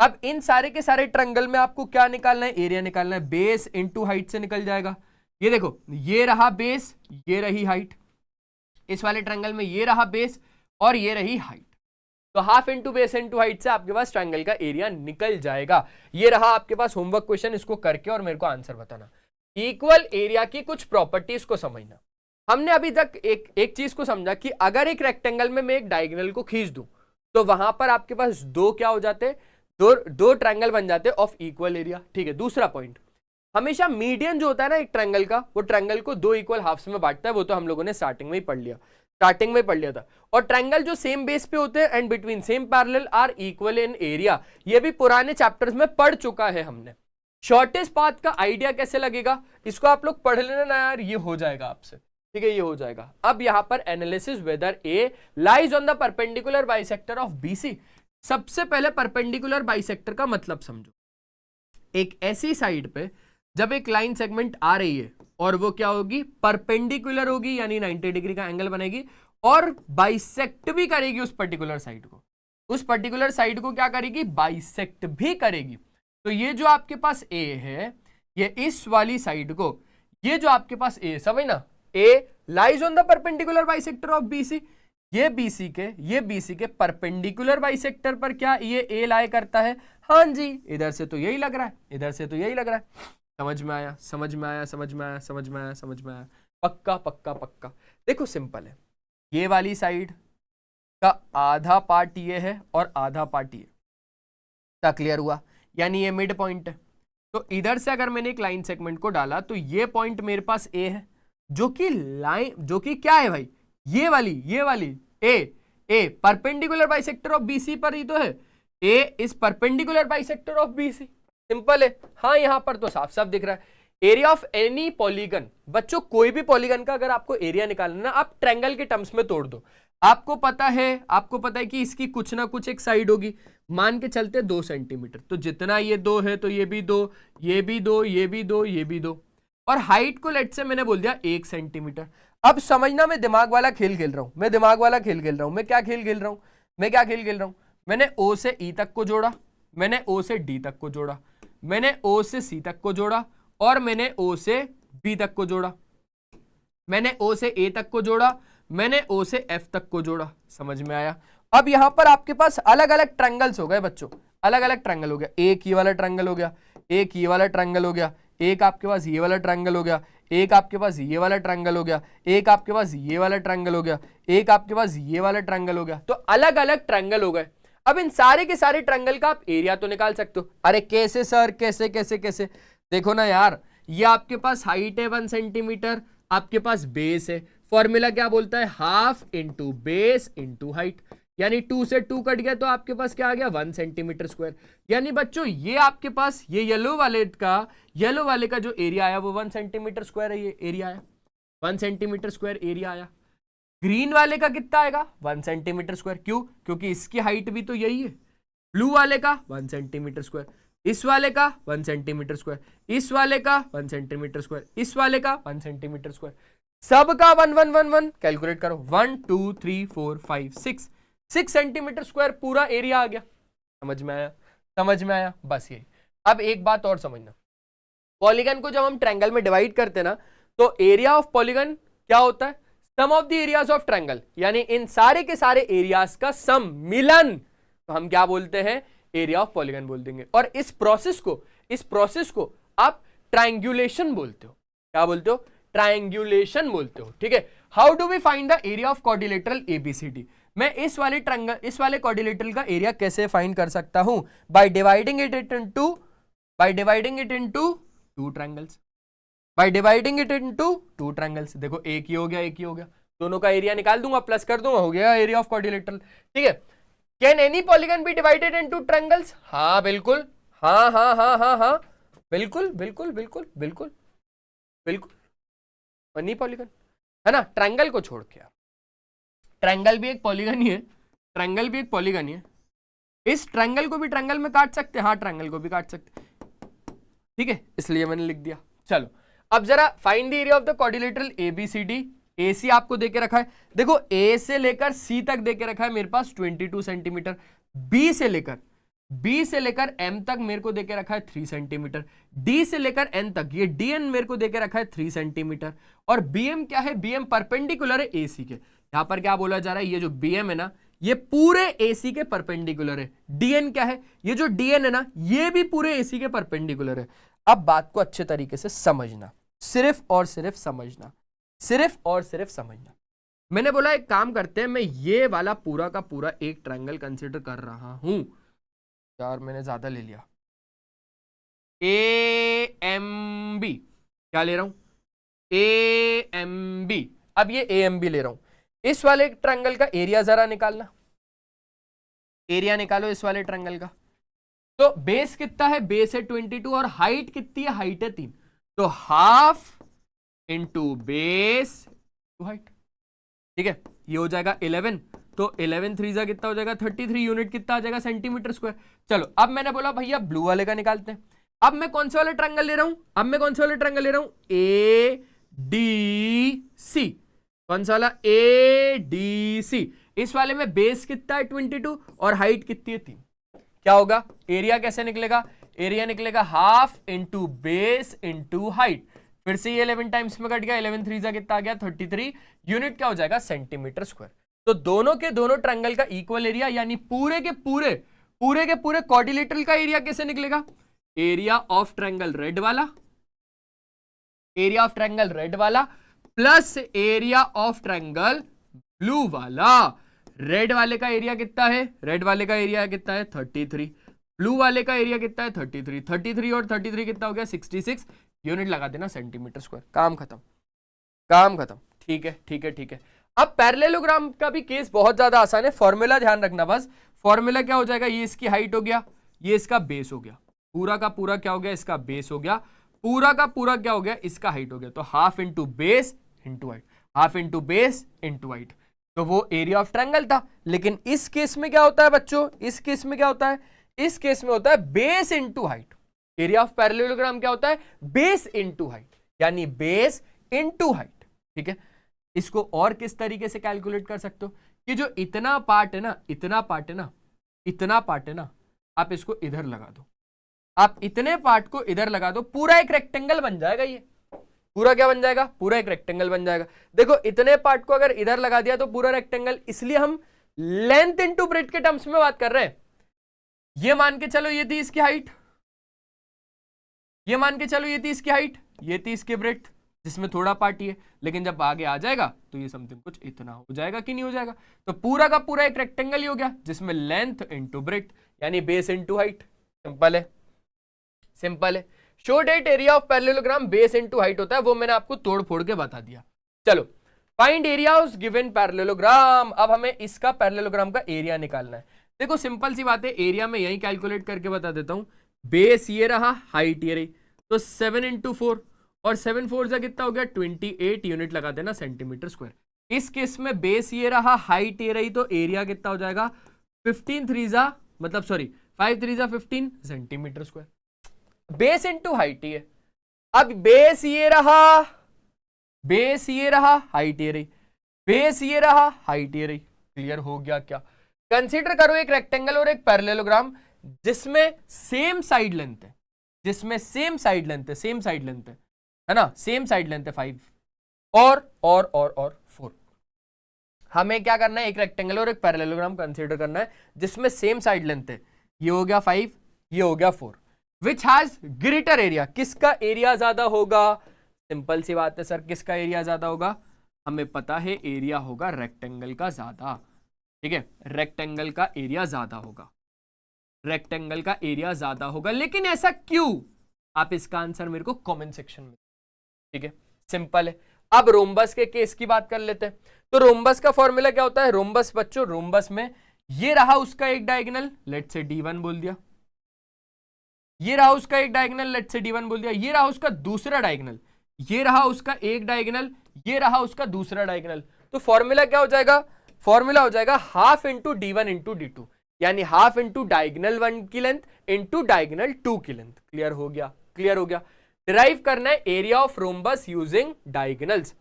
अब इन सारे के सारे ट्रायंगल में आपको क्या निकालना है? एरिया निकालना है। बेस इंटू हाइट से निकल जाएगा। ये देखो, ये रहा बेस, ये रही हाइट। इस वाले ट्रायंगल में ये रहा बेस और ये रही हाइट। तो half into base into height से आपके पास ट्रायंगल का एरिया निकल जाएगा। ये रहा आपके पास होमवर्क क्वेश्चन, इसको करके और मेरे को आंसर बताना। इक्वल एरिया की कुछ प्रॉपर्टीज को समझना। हमने अभी तक एक चीज को समझा कि अगर एक रेक्टेंगल में मैं एक डायगोनल को खींच दूं तो वहां पर आपके पास दो क्या हो जाते? दो ट्रायंगल बन जाते ऑफ इक्वल एरिया, ठीक है। दूसरा पॉइंट, हमेशा मीडियन जो होता है ना एक ट्रायंगल का, वो ट्रायंगल को दो इक्वल हाफ्स में बांटता है। वो तो हम लोगों ने स्टार्टिंग में ही पढ़ लिया था। और ट्रायंगल जो सेम बेस पे होते हैं and between same parallel are equal in area, ये भी पुराने चैप्टर्स में पढ़ चुका है हमने। शॉर्टेस्ट पाथ का आइडिया कैसे लगेगा, इसको आप लोग पढ़ लेना ना यार, ये हो जाएगा आपसे, ठीक है, ये हो जाएगा। अब यहां पर analysis whether A lies on the perpendicular bisector of BC. सबसे पहले परपेंडिकुलर बाइसेक्टर का मतलब समझो। एक ऐसी साइड पे जब एक लाइन सेगमेंट आ रही है और वो क्या होगी? परपेंडिकुलर होगी, यानी 90 डिग्री का एंगल बनेगी और बाइसेक्ट भी करेगी उस पर्टिकुलर साइड को। उस पर्टिकुलर साइड को क्या करेगी? बाइसेक्ट भी करेगी। तो ये जो आपके पास ए है, ये इस वाली साइड को, ये जो आपके पास ए, समझ ना, A lies on the perpendicular bisector of BC. ये बीसी के परपेंडिकुलर बाइसेक्टर पर क्या ये ए लाई करता है? हाँ जी, इधर से तो यही लग रहा है, इधर से तो यही लग रहा है। समझ में आया? पक्का। देखो सिंपल है, ये वाली साइड का आधा पार्ट ये है और आधा पार्ट ये। क्या क्लियर हुआ? यानी ये मिड पॉइंट है। तो इधर से अगर मैंने एक लाइन सेगमेंट को डाला तो ये पॉइंट मेरे पास ए है, जो कि क्या है भाई? ये वाली A perpendicular bisector of BC पर ही तो है। A is perpendicular bisector of BC. Simple है। हाँ, यहां पर तो साफ साफ दिख रहा है। एरिया ऑफ एनी पॉलीगन, बच्चों कोई भी पॉलीगन का अगर आपको एरिया निकालना ना, आप ट्रायंगल के टर्म्स में तोड़ दो। आपको पता है कि इसकी कुछ ना कुछ एक साइड होगी, मान के चलते 2 सेंटीमीटर। तो जितना ये 2 है तो ये भी 2, ये भी 2, ये भी 2, ये भी 2, और हाइट को लेट से मैंने बोल दिया 1 सेंटीमीटर। अब समझना, मैं दिमाग वाला खेल खेल रहा हूं। मैं क्या खेल खेल रहा हूं? मैंने ओ से ई तक को जोड़ा, मैंने ओ से डी तक को जोड़ा, मैंने ओ से सी तक को जोड़ा, और मैंने ओ से बी तक को जोड़ा, मैंने ओ से ए तक को जोड़ा, मैंने ओ से एफ तक को जोड़ा। समझ में आया? अब यहां पर आपके पास अलग अलग ट्रायंगल्स हो गए बच्चों, अलग अलग ट्रायंगल हो गया। एक ये वाला ट्रायंगल हो गया, एक ये वाला ट्रायंगल हो गया, एक आपके पास ये वाला ट्रायंगल हो गया, एक आपके पास ये वाला ट्रायंगल हो गया, एक आपके पास ये वाला ट्रायंगल हो गया, एक आपके पास ये वाला ट्रायंगल हो गया। तो अलग अलग ट्रायंगल हो गए। अब इन सारे के सारे ट्रायंगल का आप एरिया तो निकाल सकते हो। अरे कैसे सर, कैसे? देखो ना यार, ये आपके पास हाइट है 1 सेंटीमीटर, आपके पास बेस है। फॉर्मूला क्या बोलता है? Half into base into height, यानी 2 से 2 कट गया तो आपके पास क्या आ गया? 1 सेंटीमीटर स्क्वायर। यानी बच्चों ये आपके पास ये येलो वाले का जो एरिया आया वो 1 सेंटीमीटर स्क्वायर है। ये एरिया आया 1 सेंटीमीटर स्क्वायर एरिया आया। ग्रीन वाले का कितना आएगा? 1 सेंटीमीटर स्क्वायर। क्यों? क्योंकि इसकी हाइट भी तो यही है। ब्लू वाले का 1 सेंटीमीटर स्क्वायर, इस वाले का 1 सेंटीमीटर स्क्वायर, इस वाले का 1 सेंटीमीटर स्क्वायर, इस वाले का 1 सेंटीमीटर स्क्वायर। सबका 1 1 1 1 कैलकुलेट करो, 1 2 3 4 5 6 सेंटीमीटर स्क्वायर पूरा एरिया आ गया। समझ में आया? समझ में आया? बस यही। अब एक बात और समझना, पॉलीगन को जब हम ट्रायंगल में डिवाइड करते हैं ना, तो एरिया ऑफ पॉलीगन क्या होता है? Sum of the areas of triangle, यानी इन सारे के सारे एरियाज का सम, मिलन, तो हम क्या बोलते हैं? एरिया ऑफ पॉलीगन बोल देंगे। और इस प्रोसेस को आप ट्रायंगुलेशन बोलते हो। क्या बोलते हो? ट्रायंगुलेशन बोलते हो। ठीक है। How do we find the area of quadrilateral ABCD? मैं इस वाले ट्रायंगल, इस वाले क्वाड्रिलेटरल का एरिया कैसे फाइंड कर सकता हूं? By dividing it into two triangles. By dividing it into two triangles. देखो एक ही हो गया, एक ही हो गया, दोनों का एरिया निकाल दूंगा, प्लस कर दूंगा, हो गया एरिया ऑफ क्वाड्रिलेटरल। ठीक है। Can any polygon be divided into triangles? हाँ बिल्कुल, हाँ हाँ हाँ हाँ हाँ, बिल्कुल बिल्कुल बिल्कुल बिल्कुल बिल्कुल, एनी पॉलीगन, है ना? ट्रायंगल को छोड़ के, ट्रायंगल भी एक पॉलीगन ही है, ट्रायंगल भी एक पॉलीगन ही है। इस ट्रायंगल को भी ट्रायंगल में काट सकते हैं, हाँ ट्रायंगल को भी काट सकते हैं। ठीक है, इसलिए मैंने लिख दिया। चलो अब जरा find the area of the quadrilateral ABCD. AC आपको देके रखा है, देखो ए से लेकर सी तक देके रखा है मेरे पास 22 सेंटीमीटर, बी से लेकर एम तक मेरे को देके रखा है 3 सेंटीमीटर, डी से लेकर एन तक, ये डीएन मेरे को देके रखा है 3 सेंटीमीटर, और बीएम क्या है? बीएम परपेंडिकुलर है एसी के। यहां पर क्या बोला जा रहा है? ये जो बीएम है ना, ये पूरे एसी के परपेंडिकुलर है। डीएन क्या है? ये जो डीएन है ना, ये भी पूरे एसी के परपेंडिकुलर है। अब बात को अच्छे तरीके से समझना, सिर्फ और सिर्फ समझना, सिर्फ और सिर्फ समझना। मैंने बोला एक काम करते हैं, मैं ये वाला पूरा का पूरा एक ट्रायंगल कंसीडर कर रहा हूं। यार मैंने ज्यादा ले लिया, ए एम बी, क्या ले रहा हूं? A M B. अब ये ए एम बी ले रहा हूं। इस वाले ट्रायंगल का एरिया जरा निकालना, एरिया निकालो इस वाले ट्रायंगल का। तो बेस कितना है? बेस है 22, और हाइट कितनी है? हाइट है 3, तो half into base to height. ठीक है, ये हो जाएगा 11, तो 11 3 जा कितना हो जाएगा? 33 यूनिट कितना आ जाएगा? Centimetre square. चलो अब मैंने बोला भैया ब्लू वाले का निकालते हैं। अब मैं कौन से वाले ट्रायंगल ले रहा हूं? A D C. कौन सा वाला? A D C. इस वाले में बेस कितना है? 22, और हाइट कितनी है? 3। क्या होगा? एरिया कैसे निकलेगा? एरिया निकलेगा half into base into height. फिर से ये 11 टाइम्स में कट गया, 11 3 जा कितना आ गया? 33 यूनिट। क्या हो जाएगा? Centimetre square. तो दोनों के दोनों ट्रायंगल का इक्वल एरिया, यानी पूरे के पूरे क्वाड्रिलेटरल का एरिया कैसे निकलेगा? एरिया ऑफ ट्रायंगल रेड वाला, plus area of triangle blue वाला। रेड वाले का एरिया कितना है? 33। ब्लू वाले का एरिया कितना है? 33 और 33 कितना हो गया? 66 यूनिट। लगा देना सेंटीमीटर स्क्वायर। काम खत्म। ठीक है। अब पैरेललोग्राम का भी केस बहुत ज्यादा आसान है, फॉर्मूला ध्यान रखना बस। फॉर्मूला क्या हो जाएगा? ये इसकी हाइट हो गया, ये इसका बेस हो गया, पूरा का पूरा क्या हो गया? इसका बेस हो गया, पूरा का पूरा क्या हो गया? इसका हाइट हो गया। तो half into base into height, तो वो एरिया ऑफ ट्रायंगल था। लेकिन इस केस में क्या होता है बच्चों? इस केस में होता है base into height. Area of parallelogram क्या होता है? बेस इंटू हाइट, यानी बेस इंटू हाइट। ठीक है, इसको और किस तरीके से कैलकुलेट कर सकते हो कि जो इतना पार्ट है ना, आप इसको इधर लगा दो, आप इतने पार्ट को इधर लगा दो, पूरा एक रेक्टेंगल बन जाएगा। ये पूरा क्या बन जाएगा? पूरा एक रेक्टेंगल बन जाएगा। देखो इतने पार्ट को अगर इधर लगा दिया तो पूरा रेक्टेंगल, इसलिए हम लेंथ इंटू ब्रेड्थ के टर्म्स में बात कर रहे हैं। ये मान के चलो ये थी इसकी हाइट, ये थी इसकी ब्रेड्थ, जिसमें थोड़ा पार्ट ही है। लेकिन जब आगे आ जाएगा तो ये समथिंग कुछ इतना हो जाएगा कि नहीं हो जाएगा? तो पूरा का पूरा एक रेक्टेंगल ही हो गया, जिसमें लेंथ इंटू ब्रेड्थ, यानी बेस इंटू हाइट। सिंपल है। Show that area of parallelogram base into height होता है, वो मैंने आपको तोड़ फोड़ के बता दिया। चलो find area of given parallelogram. अब हमें इसका पैरेललोग्राम का एरिया निकालना है। देखो सिंपल सी बात है, एरिया में यही कैलकुलेट करके बता देता हूं। बेस ये रहा, हाइट ये रही, तो 7 इंटू 4, और 7 4 जा कितना हो गया? 28 यूनिट। लगा देना सेंटीमीटर स्क्वायर। इस केस में बेस ये रहा, हाइट ये रही, तो एरिया कितना हो जाएगा? 5 3 जा 15 centimetre square. Base into height ही है। अब बेस ये रहा, बेस ये रहा, हाइट ये रही, बेस ये रहा, हाइट ये रही। क्लियर हो गया क्या? कंसीडर करो एक रेक्टेंगल और एक पैरेललोग्राम जिसमें सेम साइड लेंथ है, जिसमें सेम साइड लेंथ है, सेम साइड लेंथ है ना, सेम साइड लेंथ है 5 और 4। हमें क्या करना है, एक रेक्टेंगल और एक पैरेललोग्राम कंसीडर करना है जिसमें सेम साइड लेंथ है। ये हो गया 5, ये हो गया 4, विच हैज ग्रेटर एरिया। किसका एरिया ज्यादा होगा? सिंपल सी बात है सर, किसका एरिया ज्यादा होगा? हमें पता है एरिया होगा रेक्टेंगल का ज्यादा। ठीक है, रेक्टेंगल का एरिया ज्यादा होगा, रेक्टेंगल का एरिया ज्यादा होगा। लेकिन ऐसा क्यों? आप इसका आंसर मेरे को कमेंट सेक्शन में। ठीक है, सिंपल है। अब रोम्बस के केस की बात कर लेते हैं। तो रोम्बस का फॉर्मूला क्या होता है? रोम्बस बच्चों, रोम्बस में ये रहा उसका एक डायगोनल, लेट्स से D1 बोल दिया, ये रहा उसका एक डायगोनल, लेट्स से D1 बोल दिया, ये रहा उसका दूसरा डायगोनल, ये रहा उसका एक डायगोनल, ये रहा उसका दूसरा डायगोनल। तो फॉर्मूला क्या हो जाएगा? फॉर्मूला हो जाएगा half into D1 into D2, यानी हाफ इंटू डायगोनल 1 की लेंथ इंटू डायगोनल 2 की लेंथ। क्लियर हो गया? क्लियर हो गया। डिराइव करना है area of rhombus using diagonals.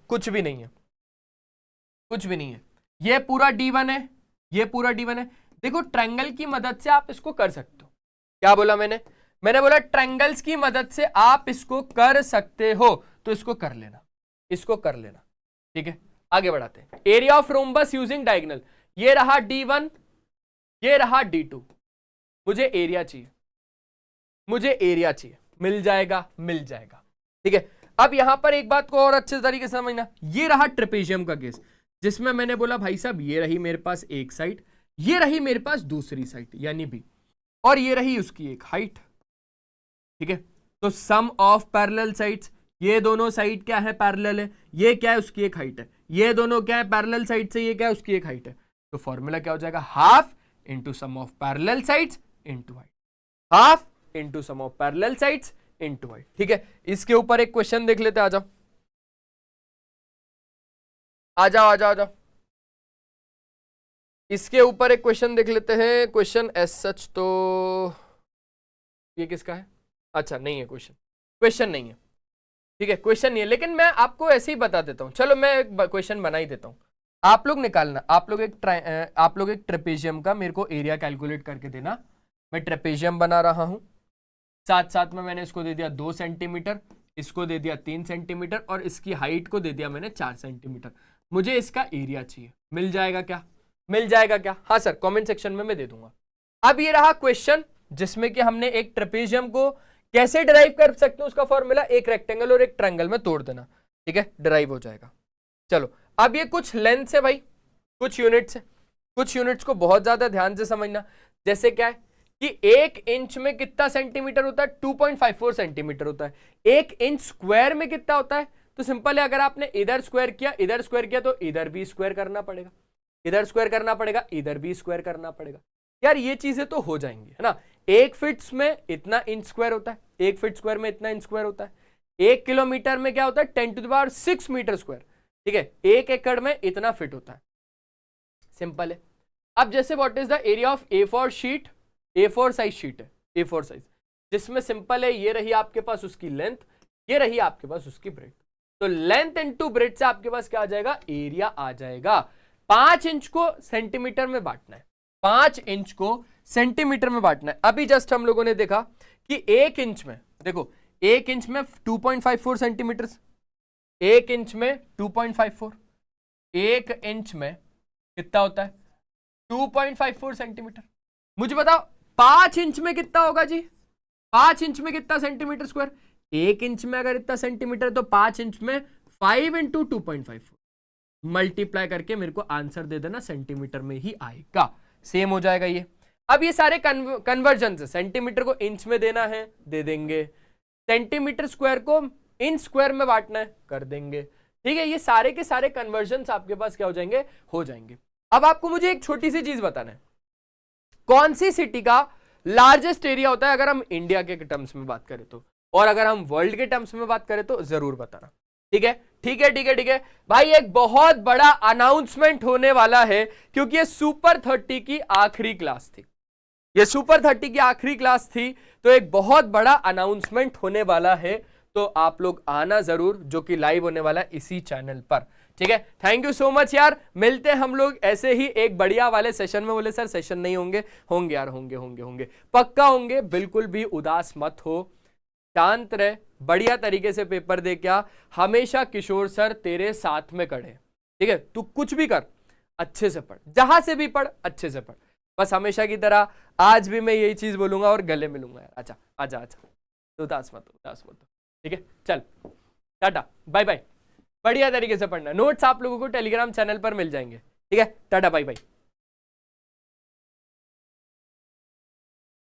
कुछ भी नहीं है, कुछ भी नहीं है। ये पूरा D1 है, ये पूरा D1 है। देखो ट्रायंगल की मदद से आप इसको कर सकते हो। क्या बोला मैंने? मैंने बोला ट्रायंगल्स की मदद से आप इसको कर सकते हो, तो इसको कर लेना, इसको कर लेना। ठीक है, आगे बढ़ाते हैं। Area of rhombus using diagonal, ये रहा D1, ये रहा D2। मुझे एरिया चाहिए, मुझे एरिया चाहिए। मिल जाएगा, मिल जाएगा। ठीक है, अब यहां पर एक बात को और अच्छे तरीके से समझना। ये रहा ट्रेपेजियम का केस, जिसमें मैंने बोला भाई साहब ये रही मेरे पास एक साइड, ये रही मेरे पास दूसरी साइड यानी B, और ये रही उसकी एक हाइट। ठीक है, तो सम ऑफ पैरेलल साइड्स, ये दोनों साइड क्या है? पैरेलल है। ये क्या है? उसकी एक हाइट है। ये दोनों क्या है? पैरेलल साइड से। ये क्या है? उसकी एक हाइट है। तो फॉर्मूला क्या हो जाएगा? Half into sum of parallel sides into height, half into sum of parallel sides into height. ठीक है, इसके ऊपर एक क्वेश्चन देख लेते हैं। आ जाओ आ जाओ आ जाओ आ जाओ, इसके ऊपर एक क्वेश्चन देख लेते हैं। क्वेश्चन एज सच तो ये किसका है? अच्छा नहीं है क्वेश्चन, क्वेश्चन नहीं है। ठीक है, क्वेश्चन नहीं है, लेकिन मैं आपको ऐसे ही बता देता हूं। चलो मैं एक क्वेश्चन बना ही देता हूं, आप लोग निकालना। आप लोग एक ट्रेपेजियम का मेरे को एरिया कैलकुलेट करके देना। मैं ट्रेपेजियम बना रहा हूं, साथ साथ में मैंने इसको दे दिया 2 सेंटीमीटर, इसको दे दिया 3 सेंटीमीटर, और इसकी हाइट को दे दिया मैंने 4 सेंटीमीटर। मुझे इसका एरिया चाहिए। मिल जाएगा क्या? मिल जाएगा क्या? हाँ सर, कमेंट सेक्शन में मैं दे दूंगा। अब ये रहा क्वेश्चन जिसमें कि हमने एक ट्रेपेजियम को कैसे डिराइव कर सकते हैं, उसका फॉर्मूला एक रेक्टेंगल और एक ट्रायंगल में तोड़ देना। ठीक है, डिराइव हो जाएगा। चलो, अब ये कुछ लेंथ है भाई, कुछ यूनिट्स है, कुछ यूनिट्स को बहुत ज्यादा ध्यान से समझना। जैसे क्या है कि 1 इंच में कितना सेंटीमीटर होता है? 2.54 सेंटीमीटर होता है। 1 इंच स्क्वायर में कितना होता है? तो सिंपल है, अगर आपने इधर स्क्वायर किया, इधर स्क्वायर किया, तो इधर भी स्क्वायर करना पड़ेगा, इधर स्क्वायर करना पड़ेगा, इधर भी स्क्वायर करना पड़ेगा। यार ये चीजें तो हो जाएंगी, है ना। 1 फीट में इतना इंच स्क्वायर होता है, 1 फीट स्क्वायर में इतना इंच स्क्वायर होता है। 1 किलोमीटर में क्या होता है? 10⁶ मीटर स्क्वायर। ठीक है, 1 एकड़ में इतना फिट होता है। सिंपल है। अब जैसे what is the area of A4 sheet? A4 size sheet है, A4 साइज, जिसमें सिंपल है, ये रही आपके पास उसकी लेंथ, ये रही आपके पास उसकी ब्रेथ। तो लेंथ इनटू ब्रेथ से आपके पास क्या आ जाएगा? एरिया आ जाएगा। 5 इंच को सेंटीमीटर में बांटना है, 5 इंच को सेंटीमीटर में बांटना है। अभी जस्ट हम लोगों ने देखा कि 1 इंच में, देखो 1 इंच में 2.54 सेंटीमीटर, 1 इंच में 2.54, 1 इंच में कितना होता है? 2.54 सेंटीमीटर। मुझे बताओ 5 इंच में कितना होगा जी? 5 इंच में कितना सेंटीमीटर स्क्वायर? 1 इंच में अगर इतना सेंटीमीटर, तो 5 इंच में 5 इंटू 2.54 मल्टीप्लाई करके मेरे को आंसर दे देना, सेंटीमीटर में ही आएगा। सेम हो जाएगा ये। अब ये सारे कन्वर्जन है, सेंटीमीटर को इंच में देना है, दे देंगे, सेंटीमीटर स्क्वायर को इंच स्क्वायर में बांटना है, कर देंगे। ठीक है, ये सारे के सारे कन्वर्जन आपके पास क्या हो जाएंगे? हो जाएंगे। अब आपको मुझे एक छोटी सी चीज बताना है, कौन सी सिटी का लार्जेस्ट एरिया होता है अगर हम इंडिया के टर्म्स में बात करें तो, और अगर हम वर्ल्ड के टर्म्स में बात करें तो जरूर बताना। ठीक है, ठीक है, ठीक है, ठीक है भाई। एक बहुत बड़ा अनाउंसमेंट होने वाला है, क्योंकि ये सुपर 30 की आखिरी क्लास थी, ये सुपर 30 की आखिरी क्लास थी, तो एक बहुत बड़ा अनाउंसमेंट होने वाला है। तो आप लोग आना जरूर, जो कि लाइव होने वाला है इसी चैनल पर। ठीक है, थैंक यू सो मच यार। मिलते हैं हम लोग ऐसे ही एक बढ़िया वाले सेशन में। बोले सर सेशन नहीं होंगे? होंगे यार, होंगे होंगे होंगे, पक्का होंगे। बिल्कुल भी उदास मत हो, शांत रहे, बढ़िया तरीके से पेपर दे। क्या हमेशा किशोर सर तेरे साथ में खड़े। ठीक है, तू कुछ भी कर, अच्छे से पढ़, जहां से भी पढ़ अच्छे से पढ़। बस हमेशा की तरह आज भी मैं यही चीज बोलूंगा और गले मिलूंगा यार। अच्छा आजा आजा, उदास मत, उदास मत। ठीक है, चल टाटा बाय बाय। बढ़िया तरीके से पढ़ना। नोट्स आप लोगों को टेलीग्राम चैनल पर मिल जाएंगे। ठीक है, टाटा बाय बाय।